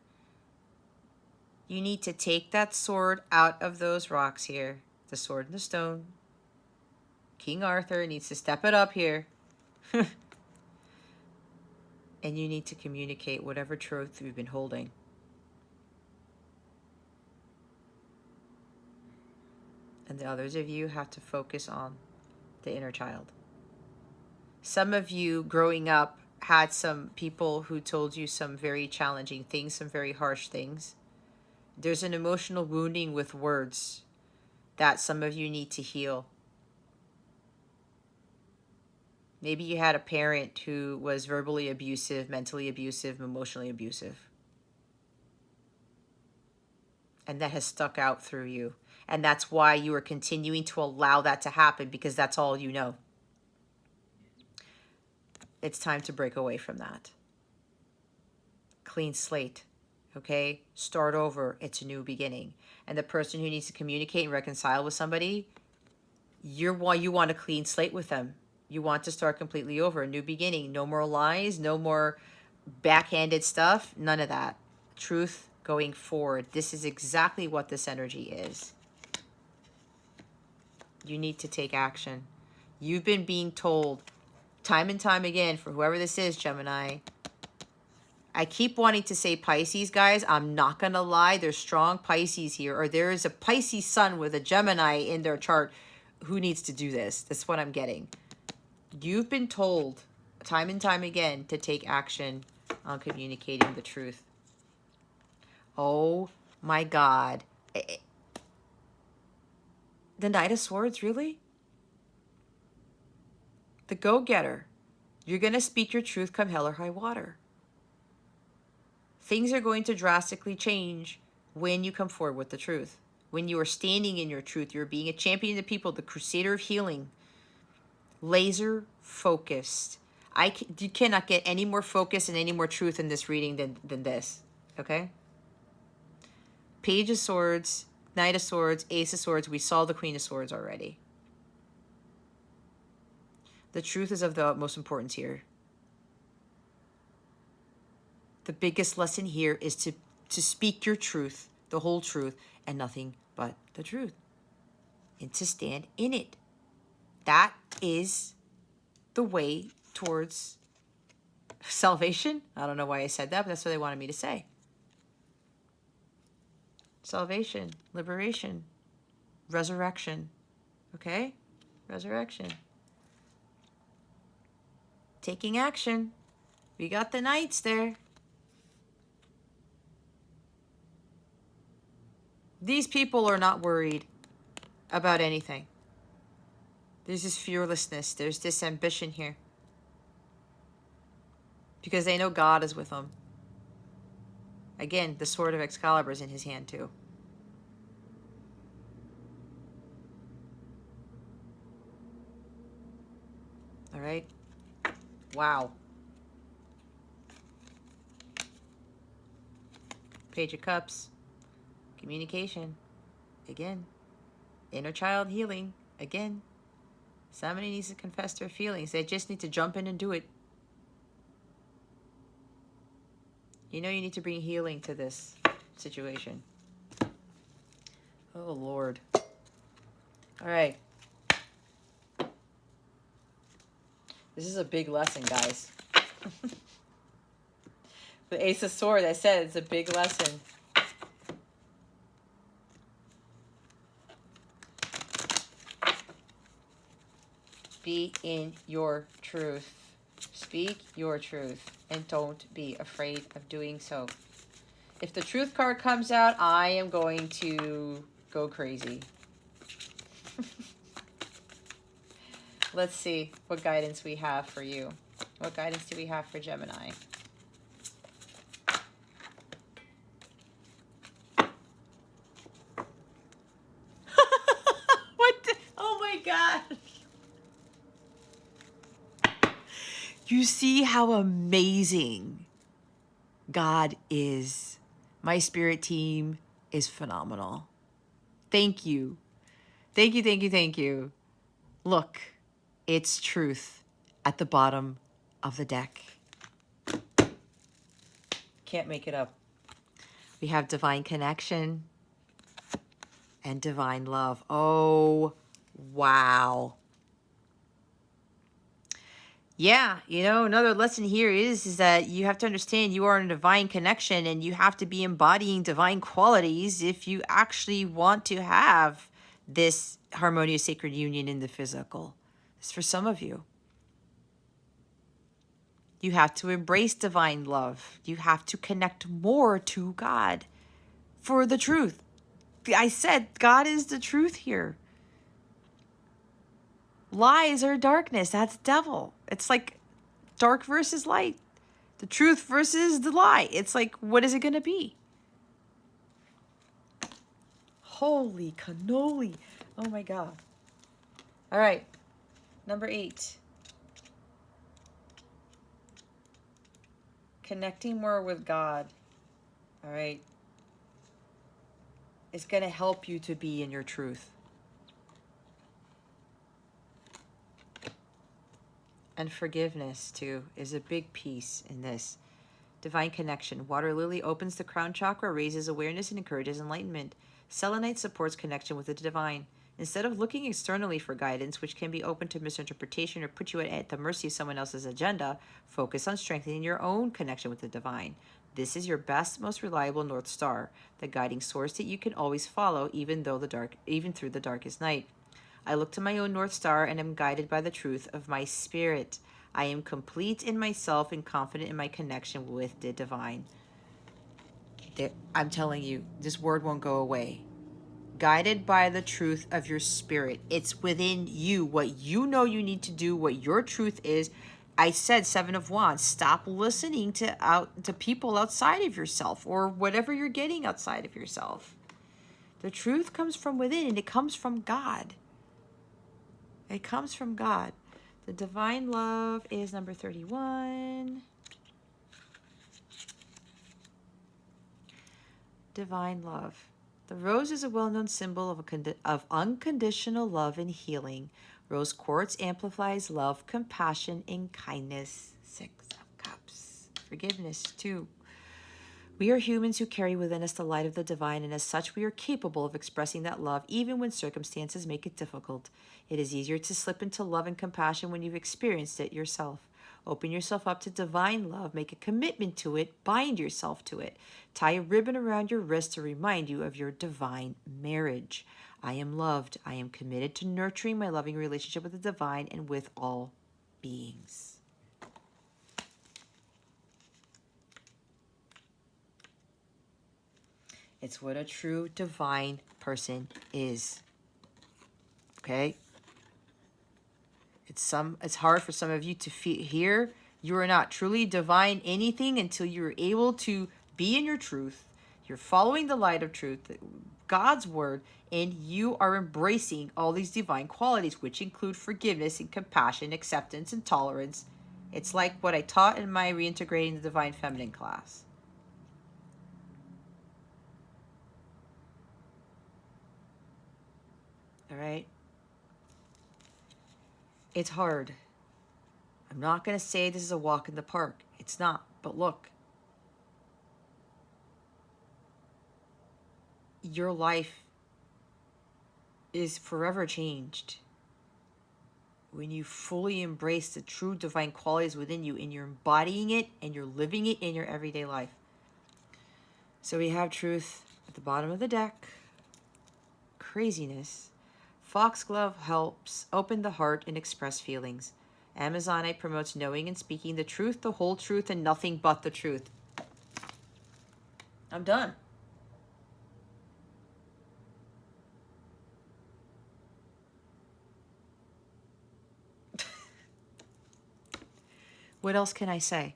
You need to take that sword out of those rocks here. The sword and the stone. King Arthur needs to step it up here. And you need to communicate whatever truth you've been holding. And the others of you have to focus on the inner child. Some of you growing up had some people who told you some very challenging things, some very harsh things. There's an emotional wounding with words that some of you need to heal. Maybe you had a parent who was verbally abusive, mentally abusive, emotionally abusive. And that has stuck out through you. And that's why you are continuing to allow that to happen, because that's all you know. It's time to break away from that. Clean slate, okay? Start over. It's a new beginning. And the person who needs to communicate and reconcile with somebody, you want a clean slate with them. You want to start completely over, a new beginning. No more lies, no more backhanded stuff, none of that. Truth going forward. This is exactly what this energy is. You need to take action. You've been being told time and time again, for whoever this is, Gemini. I keep wanting to say Pisces, guys. I'm not going to lie. There's strong Pisces here, or there is a Pisces sun with a Gemini in their chart who needs to do this. That's what I'm getting. You've been told time and time again to take action on communicating the truth. Oh my God. The Knight of Swords, really? The go-getter. You're going to speak your truth come hell or high water. Things are going to drastically change when you come forward with the truth. When you are standing in your truth, you're being a champion of the people, the crusader of healing. Laser focused. You cannot get any more focus and any more truth in this reading than this. Okay? Page of Swords, Knight of Swords, Ace of Swords. We saw the Queen of Swords already. The truth is of the utmost importance here. The biggest lesson here is to speak your truth, the whole truth, and nothing but the truth. And to stand in it. That is the way towards salvation. I don't know why I said that, but that's what they wanted me to say. Salvation, liberation, resurrection. Okay? Resurrection. Taking action. We got the knights there. These people are not worried about anything. There's this fearlessness. There's this ambition here. Because they know God is with them. Again, the sword of Excalibur is in his hand too. All right? Wow. Page of Cups. Communication. Again. Inner child healing. Again. Somebody needs to confess their feelings. They just need to jump in and do it. You know you need to bring healing to this situation. Oh, Lord. All right. This is a big lesson, guys. The Ace of Swords, I said, it's a big lesson. Be in your truth. Speak your truth and don't be afraid of doing so. If the truth card comes out, I am going to go crazy. Let's see what guidance we have for you. What guidance do we have for Gemini? What the? Oh my God. You see how amazing God is. My spirit team is phenomenal. Thank you. Thank you, thank you, thank you. Look, it's truth at the bottom of the deck. Can't make it up. We have divine connection and divine love. Oh, wow. Yeah, you know, another lesson here is that you have to understand you are in a divine connection and you have to be embodying divine qualities if you actually want to have this harmonious sacred union in the physical. It's for some of you. You have to embrace divine love. You have to connect more to God for the truth. I said God is the truth here. Lies are darkness. That's devil. It's like dark versus light. The truth versus the lie. It's like, what is it going to be? Holy cannoli. Oh my God. All right. Number 8. Connecting more with God. All right. It's going to help you to be in your truth. And forgiveness, too, is a big piece in this. Divine connection. Water lily opens the crown chakra, raises awareness, and encourages enlightenment. Selenite supports connection with the divine. Instead of looking externally for guidance, which can be open to misinterpretation or put you at the mercy of someone else's agenda, focus on strengthening your own connection with the divine. This is your best, most reliable North Star, the guiding source that you can always follow, even through the darkest night. I look to my own North Star and am guided by the truth of my spirit. I am complete in myself and confident in my connection with the divine. I'm telling you, this word won't go away. Guided by the truth of your spirit. It's within you. What you know you need to do, what your truth is, I said 7 of Wands. Stop listening to people outside of yourself or whatever you're getting outside of yourself. The truth comes from within, and it comes from God. It comes from God. The divine love is number 31. Divine love. The rose is a well-known symbol of unconditional love and healing. Rose quartz amplifies love, compassion, and kindness. 6 of Cups. Forgiveness, 2. We are humans who carry within us the light of the divine, and as such we are capable of expressing that love even when circumstances make it difficult. It is easier to slip into love and compassion when you've experienced it yourself. Open yourself up to divine love, make a commitment to it, bind yourself to it. Tie a ribbon around your wrist to remind you of your divine marriage. I am loved. I am committed to nurturing my loving relationship with the divine and with all beings. It's what a true divine person is. Okay? It's hard for some of you to hear you are not truly divine anything until you're able to be in your truth. You're following the light of truth, God's word, and you are embracing all these divine qualities, which include forgiveness and compassion, acceptance and tolerance. It's like what I taught in my Reintegrating the Divine Feminine class. All right? It's hard. I'm not going to say this is a walk in the park. It's not. But look, your life is forever changed when you fully embrace the true divine qualities within you and you're embodying it and you're living it in your everyday life. So we have truth at the bottom of the deck. Craziness. Foxglove helps open the heart and express feelings. Amazonite promotes knowing and speaking the truth, the whole truth, and nothing but the truth. I'm done. What else can I say?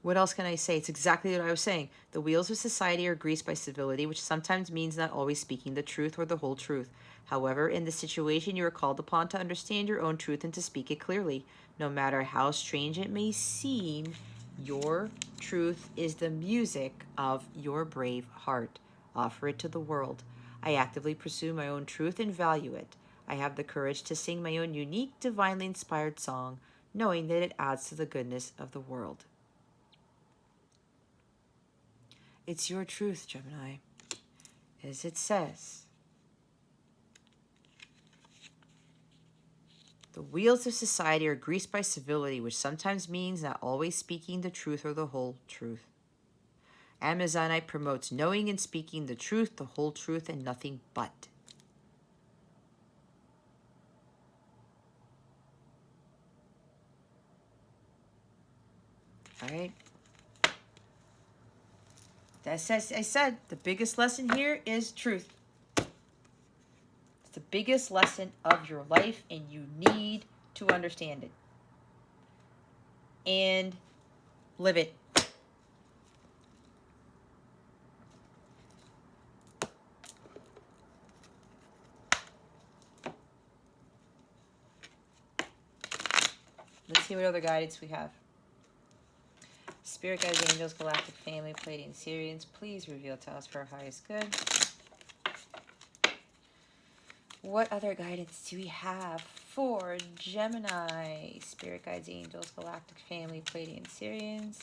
What else can I say? It's exactly what I was saying. The wheels of society are greased by civility, which sometimes means not always speaking the truth or the whole truth. However, in this situation, you are called upon to understand your own truth and to speak it clearly. No matter how strange it may seem, your truth is the music of your brave heart. Offer it to the world. I actively pursue my own truth and value it. I have the courage to sing my own unique, divinely inspired song, knowing that it adds to the goodness of the world. It's your truth, Gemini. As it says, the wheels of society are greased by civility, which sometimes means not always speaking the truth or the whole truth. Amazonite promotes knowing and speaking the truth, the whole truth, and nothing but. All right? As I said, the biggest lesson here is truth. It's the biggest lesson of your life, and you need to understand it. And live it. Let's see what other guidance we have. Spirit guides, angels, galactic family, Pleiadian Sirians, please reveal to us for our highest good. What other guidance do we have for Gemini? Spirit guides, angels, galactic family, Pleiadian Sirians,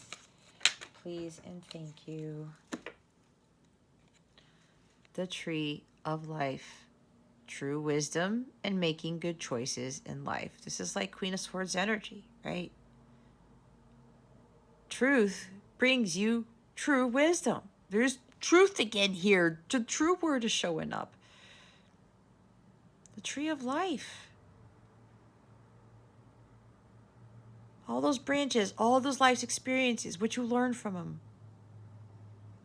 please and thank you. The Tree of Life. True wisdom and making good choices in life. This is like Queen of Swords energy, right? Truth brings you true wisdom. There's truth again here. The true word is showing up. The Tree of Life. All those branches, all those life's experiences, what you learn from them.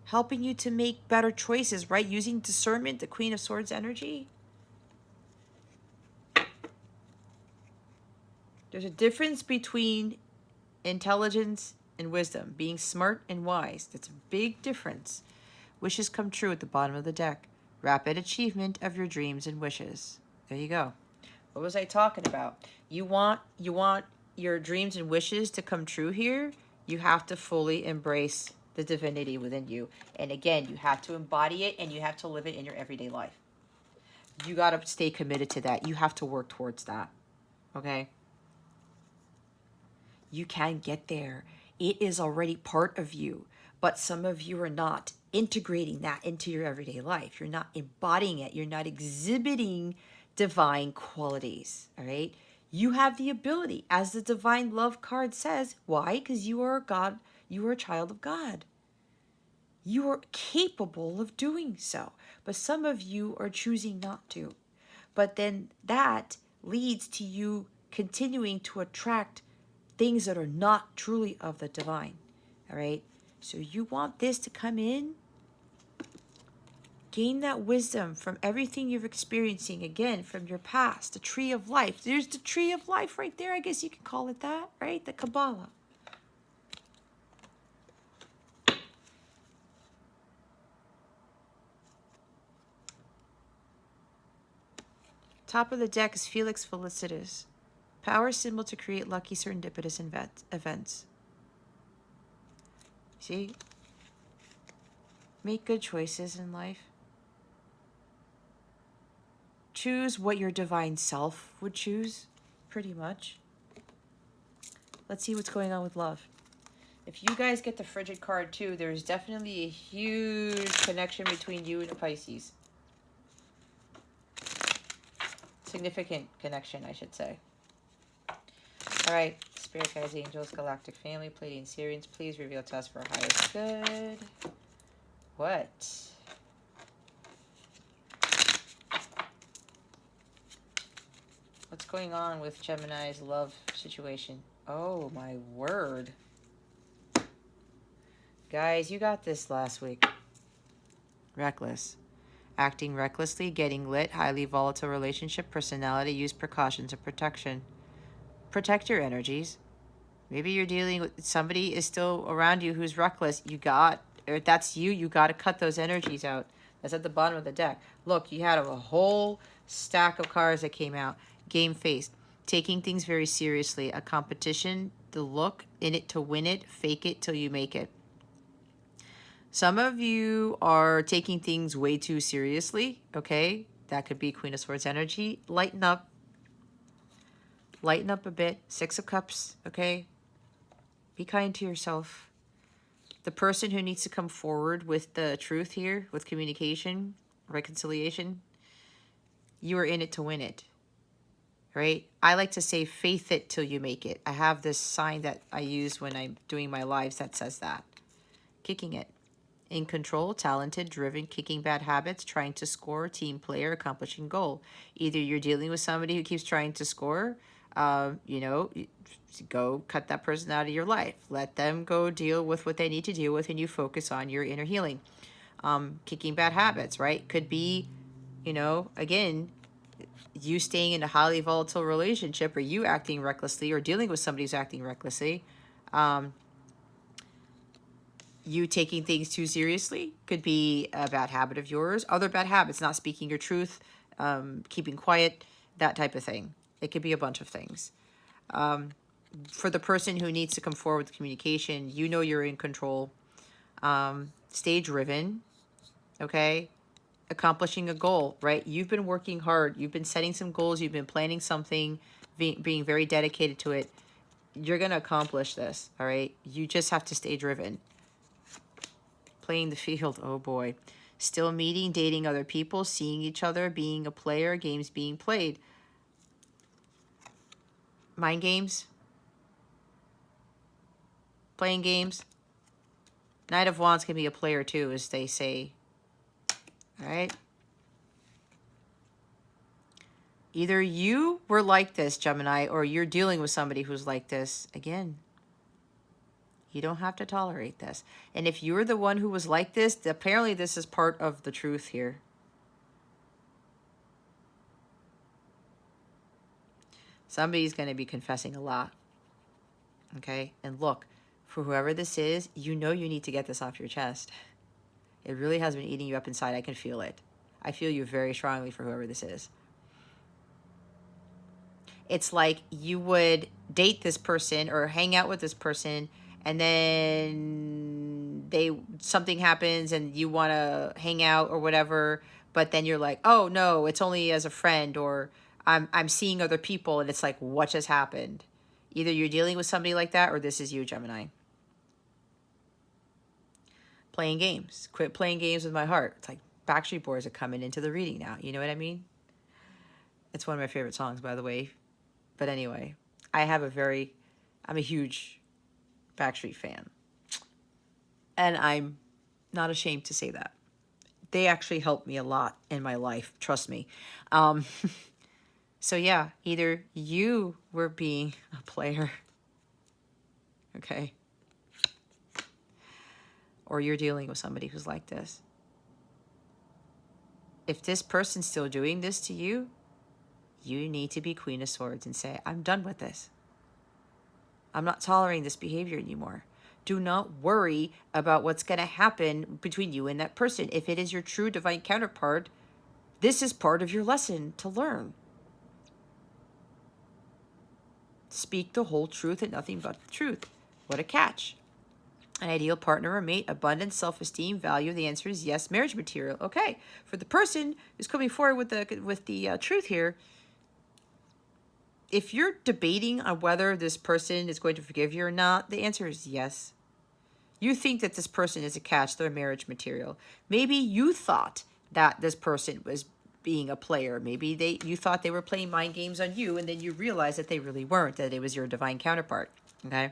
Helping you to make better choices, right? Using discernment, the Queen of Swords energy. There's a difference between Intelligence and wisdom. Being smart and wise. That's a big difference. Wishes come true at the bottom of the deck. Rapid achievement of your dreams and wishes. There you go. What was I talking about? You want your dreams and wishes to come true here? You have to fully embrace the divinity within you. And again, you have to embody it and you have to live it in your everyday life. You got to stay committed to that. You have to work towards that. Okay? You can get there. It is already part of you. But some of you are not integrating that into your everyday life. You're not embodying it. You're not exhibiting divine qualities. All right? You have the ability, as the divine love card says. Why? Because you are a God. You are a child of God. You are capable of doing so. But some of you are choosing not to. But then that leads to you continuing to attract things that are not truly of the divine. All right? So you want this to come in. Gain that wisdom from everything you're experiencing, again, from your past, the tree of life. There's the tree of life right there. I guess you could call it that, right? The Kabbalah. Top of the deck is Felix Felicitas. Power symbol to create lucky serendipitous events. See? Make good choices in life. Choose what your divine self would choose, pretty much. Let's see what's going on with love. If you guys get the Frigid card too, there's definitely a huge connection between you and the Pisces. Significant connection, I should say. All right, Spirit Guides, Angels, Galactic Family, Pleiadian Sirians, please reveal to us for our highest good. What? What's going on with Gemini's love situation? Oh, my word. Guys, you got this last week. Reckless. Acting recklessly, getting lit, highly volatile relationship, personality, use precautions of protection. Protect your energies. Maybe you're dealing with somebody is still around you who's reckless. Or if that's you, you got to cut those energies out. That's at the bottom of the deck. Look, you had a whole stack of cards that came out. Game face. Taking things very seriously. A competition, the look, in it to win it, fake it till you make it. Some of you are taking things way too seriously, okay? That could be Queen of Swords energy. Lighten up. Lighten up a bit. Six of Cups, okay? Be kind to yourself. The person who needs to come forward with the truth here, with communication, reconciliation, you are in it to win it, right? I like to say faith it till you make it. I have this sign that I use when I'm doing my lives that says that. Kicking it. In control, talented, driven, kicking bad habits, trying to score, team player, accomplishing goal. Either you're dealing with somebody who keeps trying to score, go cut that person out of your life. Let them go deal with what they need to deal with and you focus on your inner healing. Kicking bad habits, right? Could be, again, you staying in a highly volatile relationship or you acting recklessly or dealing with somebody who's acting recklessly. You taking things too seriously could be a bad habit of yours. Other bad habits, not speaking your truth, keeping quiet, that type of thing. It could be a bunch of things. For the person who needs to come forward with communication, you're in control. Stay driven, okay? Accomplishing a goal, right? You've been working hard. You've been setting some goals. You've been planning something, being very dedicated to it. You're going to accomplish this, all right? You just have to stay driven. Playing the field, oh boy. Still meeting, dating other people, seeing each other, being a player, games being played. Mind games. Playing games. Knight of Wands can be a player too, as they say. All right? Either you were like this, Gemini, or you're dealing with somebody who's like this. Again, you don't have to tolerate this. And if you're the one who was like this, apparently this is part of the truth here. Somebody's going to be confessing a lot. Okay? And look, for whoever this is, you know you need to get this off your chest. It really has been eating you up inside. I can feel it. I feel you very strongly for whoever this is. It's like you would date this person or hang out with this person, and then something happens and you want to hang out or whatever, but then you're like, oh no, it's only as a friend, or I'm seeing other people, and it's like, what just happened? Either you're dealing with somebody like that, or this is you, Gemini. Playing games. Quit playing games with my heart. It's like Backstreet Boys are coming into the reading now. You know what I mean? It's one of my favorite songs, by the way. But anyway, I'm a huge Backstreet fan. And I'm not ashamed to say that. They actually helped me a lot in my life. Trust me. So yeah, either you were being a player, okay, or you're dealing with somebody who's like this. If this person's still doing this to you, you need to be Queen of Swords and say, I'm done with this. I'm not tolerating this behavior anymore. Do not worry about what's going to happen between you and that person. If it is your true divine counterpart, this is part of your lesson to learn. Speak the whole truth and nothing but the truth. What a catch. An ideal partner or mate, abundance, self-esteem, value. The answer is yes. Marriage material. Okay. For the person who's coming forward with the truth here, if you're debating on whether this person is going to forgive you or not, the answer is yes. You think that this person is a catch, they're marriage material. Maybe you thought that this person was being a player. Maybe you thought they were playing mind games on you, and then you realized that they really weren't, that it was your divine counterpart. Okay?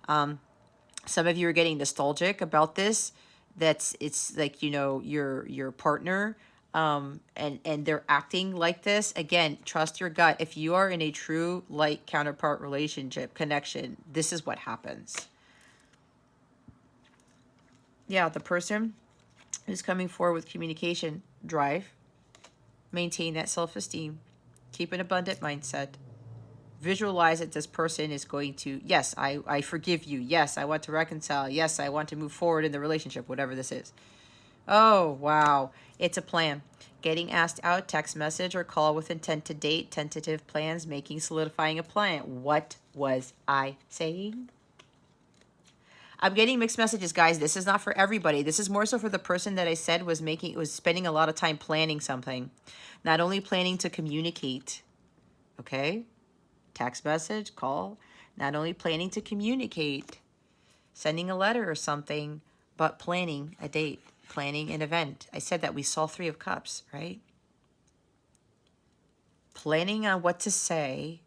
Some of you are getting nostalgic about this. It's like, you know, your partner, and they're acting like this. Again, trust your gut. If you are in a true light counterpart relationship connection, this is what happens. Yeah, the person who's coming forward with communication, drive, maintain that self-esteem, keep an abundant mindset, visualize that this person is going to, yes, I forgive you. Yes, I want to reconcile. Yes, I want to move forward in the relationship, whatever this is. Oh, wow. It's a plan. Getting asked out, text message or call with intent to date, tentative plans, making, solidifying a plan. What was I saying? I'm getting mixed messages, guys. This is not for everybody. This is more so for the person that I said was spending a lot of time planning something. Not only planning to communicate, okay? Text message, call. Not only planning to communicate, sending a letter or something, but planning a date, planning an event. I said that we saw 3 of Cups, right? Planning on what to say,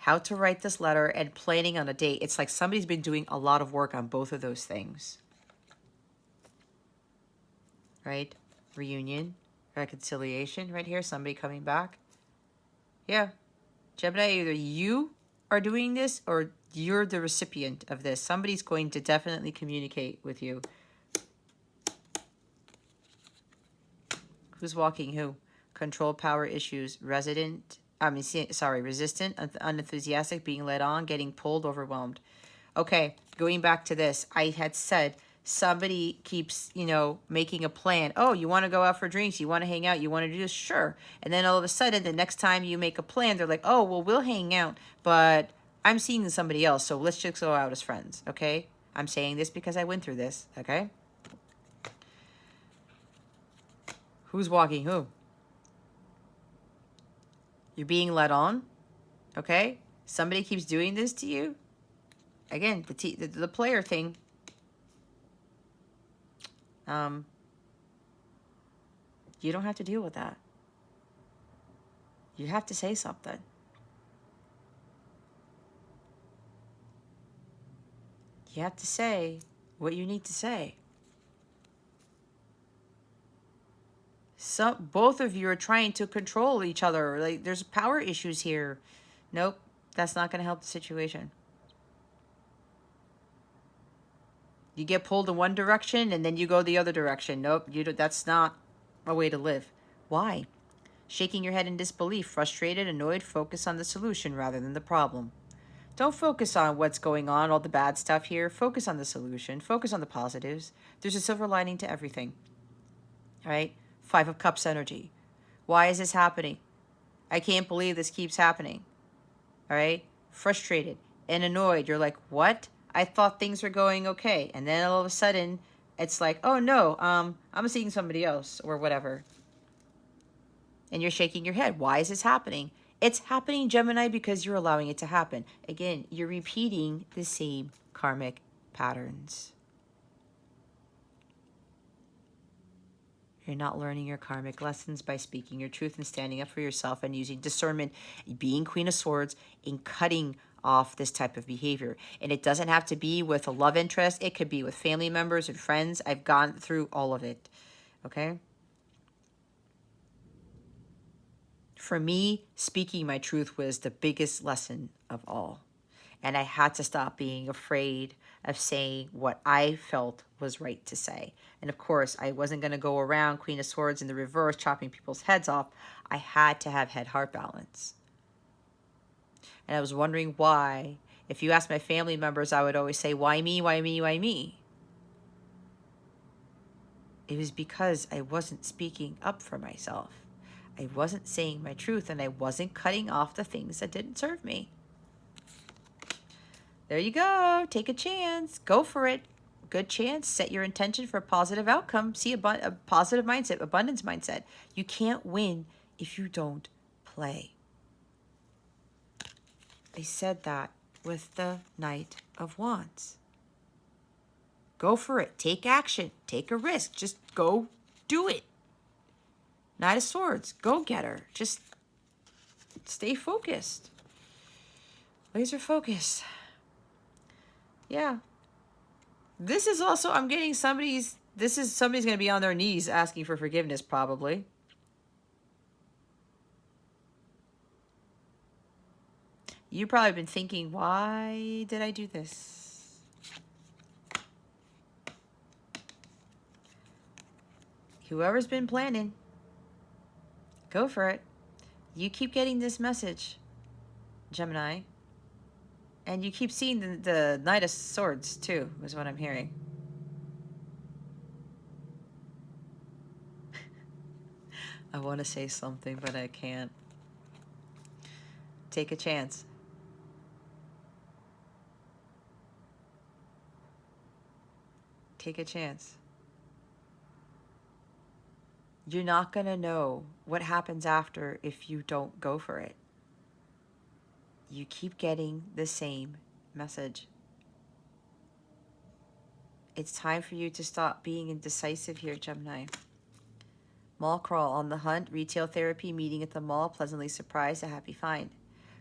how to write this letter, and planning on a date. It's like somebody's been doing a lot of work on both of those things. Right? Reunion, reconciliation right here. Somebody coming back. Yeah. Gemini, either you are doing this or you're the recipient of this. Somebody's going to definitely communicate with you. Who's walking who? Control, power issues, resistant, unenthusiastic, being led on, getting pulled, overwhelmed. Okay, going back to this, I had said somebody keeps, making a plan. Oh, you want to go out for drinks? You want to hang out? You want to do this? Sure. And then all of a sudden, the next time you make a plan, they're like, oh, well, we'll hang out, but I'm seeing somebody else, so let's just go out as friends, okay? I'm saying this because I went through this, okay? Who's walking who? You're being led on, okay? Somebody keeps doing this to you. Again, the player thing. You don't have to deal with that. You have to say something. You have to say what you need to say. Both of you are trying to control each other. Like, there's power issues here. Nope, that's not going to help the situation. You get pulled in one direction and then you go the other direction. Nope, that's not a way to live. Why? Shaking your head in disbelief, frustrated, annoyed, focus on the solution rather than the problem. Don't focus on what's going on, all the bad stuff here. Focus on the solution. Focus on the positives. There's a silver lining to everything. All right? Five of Cups energy. Why is this happening? I can't believe this keeps happening. All right? Frustrated and annoyed. You're like, what? I thought things were going okay. And then all of a sudden, it's like, oh no, I'm seeing somebody else or whatever. And you're shaking your head. Why is this happening? It's happening, Gemini, because you're allowing it to happen. Again, you're repeating the same karmic patterns. You're not learning your karmic lessons by speaking your truth and standing up for yourself and using discernment, being Queen of Swords, and cutting off this type of behavior. And it doesn't have to be with a love interest. It could be with family members and friends. I've gone through all of it. Okay? For me, speaking my truth was the biggest lesson of all. And I had to stop being afraid of saying what I felt was right to say. And of course, I wasn't going to go around Queen of Swords in the reverse, chopping people's heads off. I had to have head-heart balance. And I was wondering why. If you ask my family members, I would always say, why me, why me, why me? It was because I wasn't speaking up for myself. I wasn't saying my truth, and I wasn't cutting off the things that didn't serve me. There you go. Take a chance. Go for it. Good chance. Set your intention for a positive outcome. See a positive mindset, abundance mindset. You can't win if you don't play. I said that with the Knight of Wands. Go for it. Take action. Take a risk. Just go do it. Knight of Swords. Go get her. Just stay focused. Laser focus. Yeah. This is also, I'm getting somebody's going to be on their knees asking for forgiveness, probably. You've probably been thinking, why did I do this? Whoever's been planning, go for it. You keep getting this message, Gemini. And you keep seeing the Knight of Swords, too, is what I'm hearing. I want to say something, but I can't. Take a chance. Take a chance. You're not going to know what happens after if you don't go for it. You keep getting the same message. It's time for you to stop being indecisive here, Gemini. Mall crawl on the hunt, retail therapy, meeting at the mall, pleasantly surprised, a happy find.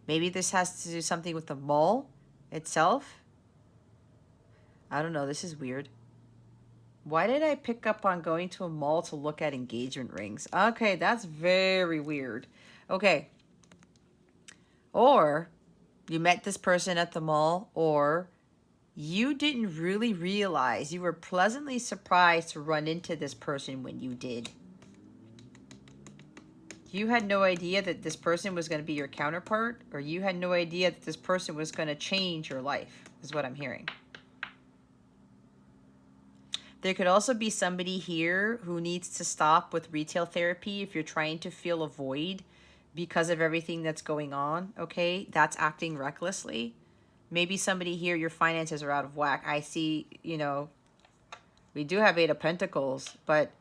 Maybe this has to do something with the mall itself. I don't know. This is weird. Why did I pick up on going to a mall to look at engagement rings? Okay, that's very weird. Okay. Or you met this person at the mall, or you didn't really realize, you were pleasantly surprised to run into this person when you did. You had no idea that this person was going to be your counterpart, or you had no idea that this person was going to change your life, is what I'm hearing. There could also be somebody here who needs to stop with retail therapy if you're trying to fill a void because of everything that's going on, okay? That's acting recklessly. Maybe somebody here, your finances are out of whack. I see, you know, we do have 8 of Pentacles, but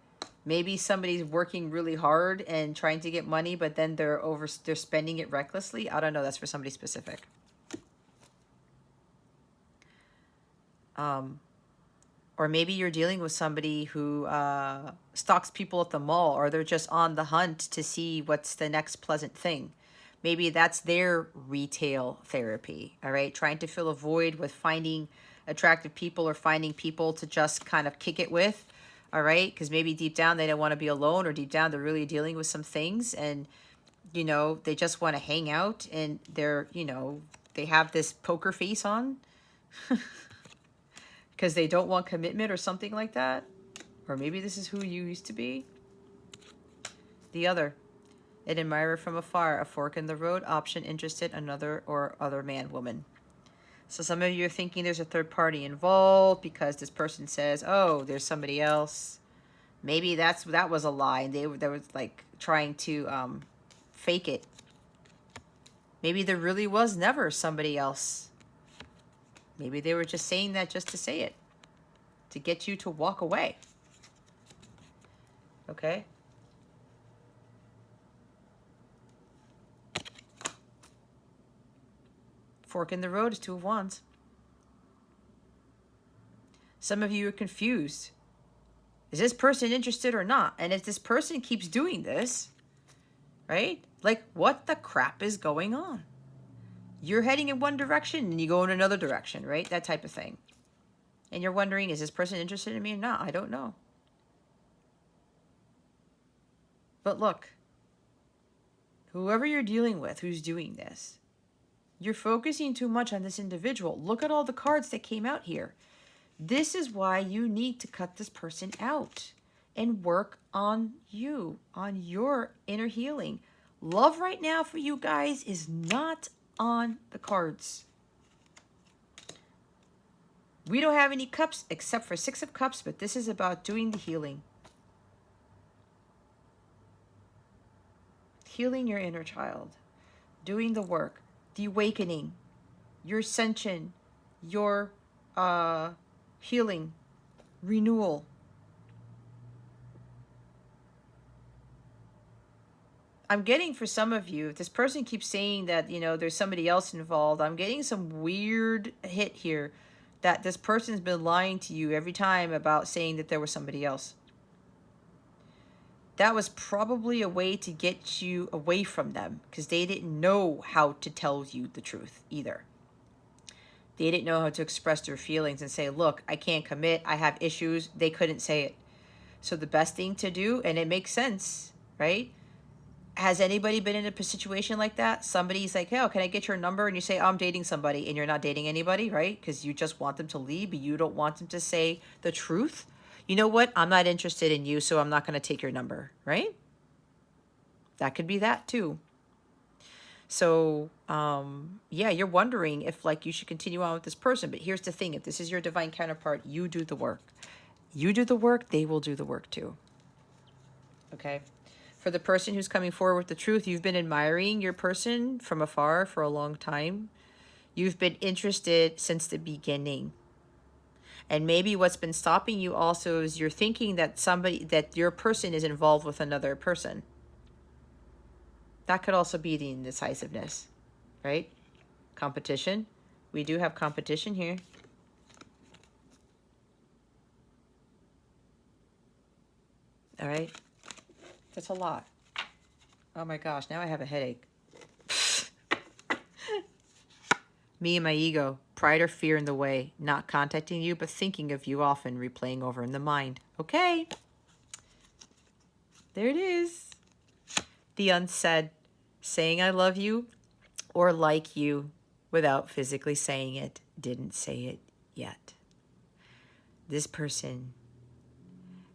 maybe somebody's working really hard and trying to get money, but then they're spending it recklessly. I don't know. That's for somebody specific. Or maybe you're dealing with somebody who stalks people at the mall, or they're just on the hunt to see what's the next pleasant thing. Maybe that's their retail therapy, all right? Trying to fill a void with finding attractive people or finding people to just kind of kick it with, all right? Because maybe deep down they don't want to be alone, or deep down they're really dealing with some things, and, you know, they just want to hang out, and they're, you know, they have this poker face on because they don't want commitment or something like that. Or maybe this is who you used to be. The other. An admirer from afar, a fork in the road, option, interested, another or other man, woman. So some of you are thinking there's a third party involved because this person says, oh, there's somebody else. Maybe that was a lie, and they was like trying to fake it. Maybe there really was never somebody else. Maybe they were just saying that just to say it, to get you to walk away. Okay? Fork in the road is Two of Wands. Some of you are confused. Is this person interested or not? And if this person keeps doing this, right? Like, what the crap is going on? You're heading in one direction and you go in another direction, right? That type of thing. And you're wondering, is this person interested in me or not? I don't know. But look, whoever you're dealing with who's doing this, you're focusing too much on this individual. Look at all the cards that came out here. This is why you need to cut this person out and work on you, on your inner healing. Love right now for you guys is not on the cards. We don't have any cups except for Six of Cups, but this is about doing the healing. Healing your inner child, doing the work, the awakening, your ascension, your healing, renewal. I'm getting for some of you, if this person keeps saying that, you know, there's somebody else involved, I'm getting some weird hit here that this person's been lying to you every time about saying that there was somebody else. That was probably a way to get you away from them because they didn't know how to tell you the truth either. They didn't know how to express their feelings and say, look, I can't commit, I have issues. They couldn't say it. So the best thing to do, and it makes sense, right? Has anybody been in a situation like that? Somebody's like, hey, can I get your number? And you say, oh, I'm dating somebody, and you're not dating anybody, right? Because you just want them to leave, but you don't want them to say the truth. You know what? I'm not interested in you, so I'm not going to take your number, right? That could be that too. So, yeah, you're wondering if like you should continue on with this person. But here's the thing. If this is your divine counterpart, you do the work. You do the work, they will do the work too. Okay? For the person who's coming forward with the truth, you've been admiring your person from afar for a long time. You've been interested since the beginning. And maybe what's been stopping you also is you're thinking that your person is involved with another person. That could also be the indecisiveness, right? Competition. We do have competition here. All right. That's a lot. Oh my gosh, now I have a headache. Me and my ego, pride or fear in the way, not contacting you, but thinking of you often, replaying over in the mind. Okay. There it is. The unsaid, saying I love you or like you without physically saying it, didn't say it yet. This person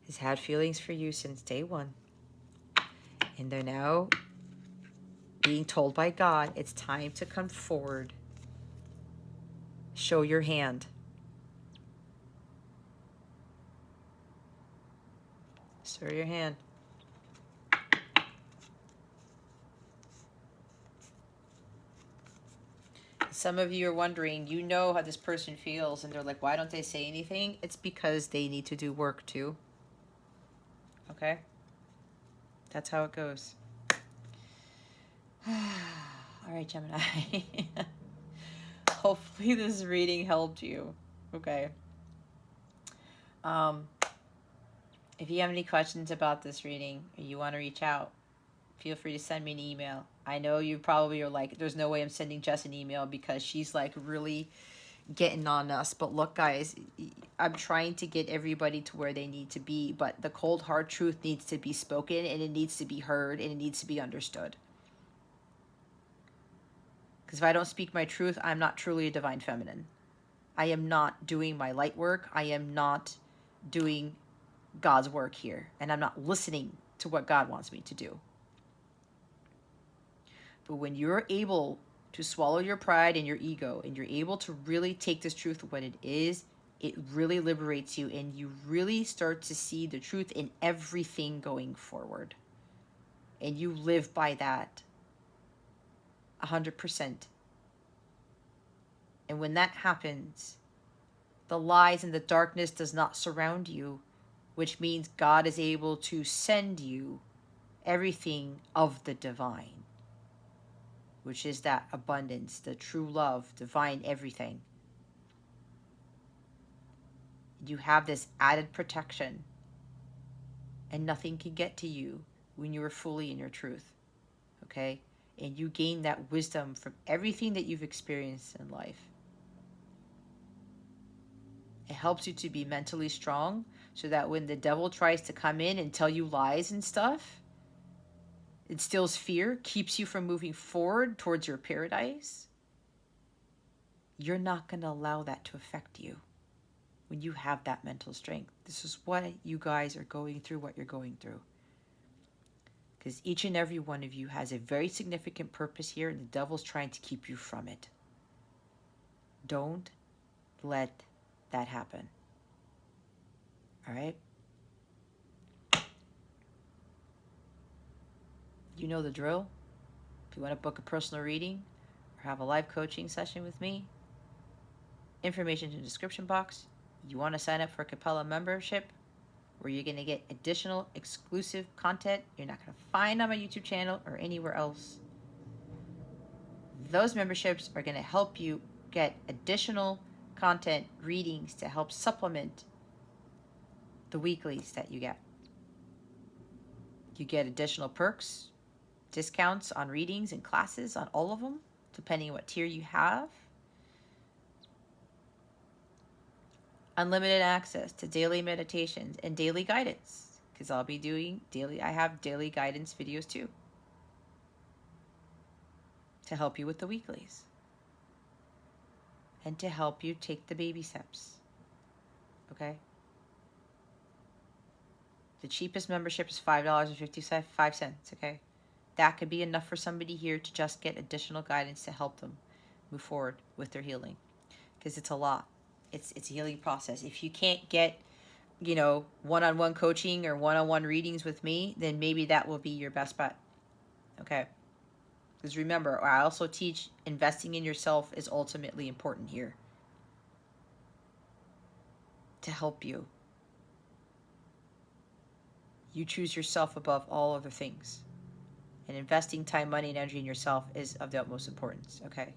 has had feelings for you since day one. And they're now being told by God, it's time to come forward. Show your hand. Show your hand. Some of you are wondering, you know how this person feels, and they're like, why don't they say anything? It's because they need to do work too. Okay? That's how it goes. All right, Gemini. Hopefully this reading helped you. Okay. If you have any questions about this reading or you want to reach out, feel free to send me an email. I know you probably are like, there's no way I'm sending Jess an email because she's like really getting on us. But look, guys, I'm trying to get everybody to where they need to be, but the cold hard truth needs to be spoken, and it needs to be heard, and it needs to be understood. Because if I don't speak my truth, I'm not truly a divine feminine. I am not doing my light work. I am not doing God's work here, and I'm not listening to what God wants me to do. But when you're able to swallow your pride and your ego, and you're able to really take this truth for what it is, it really liberates you, and you really start to see the truth in everything going forward. And you live by that 100%. And when that happens, the lies and the darkness does not surround you, which means God is able to send you everything of the divine, which is that abundance, the true love, divine everything. You have this added protection, and nothing can get to you when you are fully in your truth, okay? And you gain that wisdom from everything that you've experienced in life. It helps you to be mentally strong so that when the devil tries to come in and tell you lies and stuff, instills fear, keeps you from moving forward towards your paradise, you're not going to allow that to affect you when you have that mental strength. This is what you guys are going through, what you're going through. Because each and every one of you has a very significant purpose here, and the devil's trying to keep you from it. Don't let that happen. All right? You know the drill. If you want to book a personal reading or have a live coaching session with me, information in the description box. You want to sign up for a Capella membership where you're going to get additional exclusive content you're not going to find on my YouTube channel or anywhere else. Those memberships are going to help you get additional content, readings to help supplement the weeklies that you get. You get additional perks, discounts on readings and classes on all of them, depending on what tier you have. Unlimited access to daily meditations and daily guidance, because I'll be doing I have daily guidance videos too, to help you with the weeklies and to help you take the baby steps. Okay? The cheapest membership is $5.55, okay? That could be enough for somebody here to just get additional guidance to help them move forward with their healing, because it's a lot. It's a healing process. If you can't get, one-on-one coaching or one-on-one readings with me, then maybe that will be your best bet. Okay? Because remember, I also teach investing in yourself is ultimately important here to help you. You choose yourself above all other things. And investing time, money, and energy in yourself is of the utmost importance. Okay?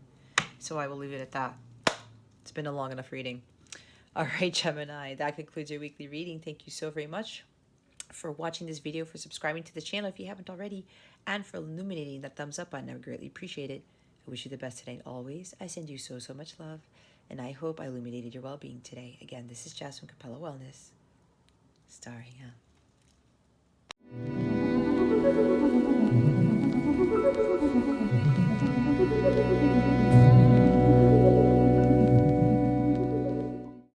So I will leave it at that. It's been a long enough reading. All right, Gemini, that concludes your weekly reading. Thank you so very much for watching this video, for subscribing to the channel if you haven't already, and for illuminating that thumbs up button. I would greatly appreciate it. I wish you the best today always. I send you so much love, and I hope I illuminated your well-being today. Again, this is Jazz from Capella Wellness, starring out.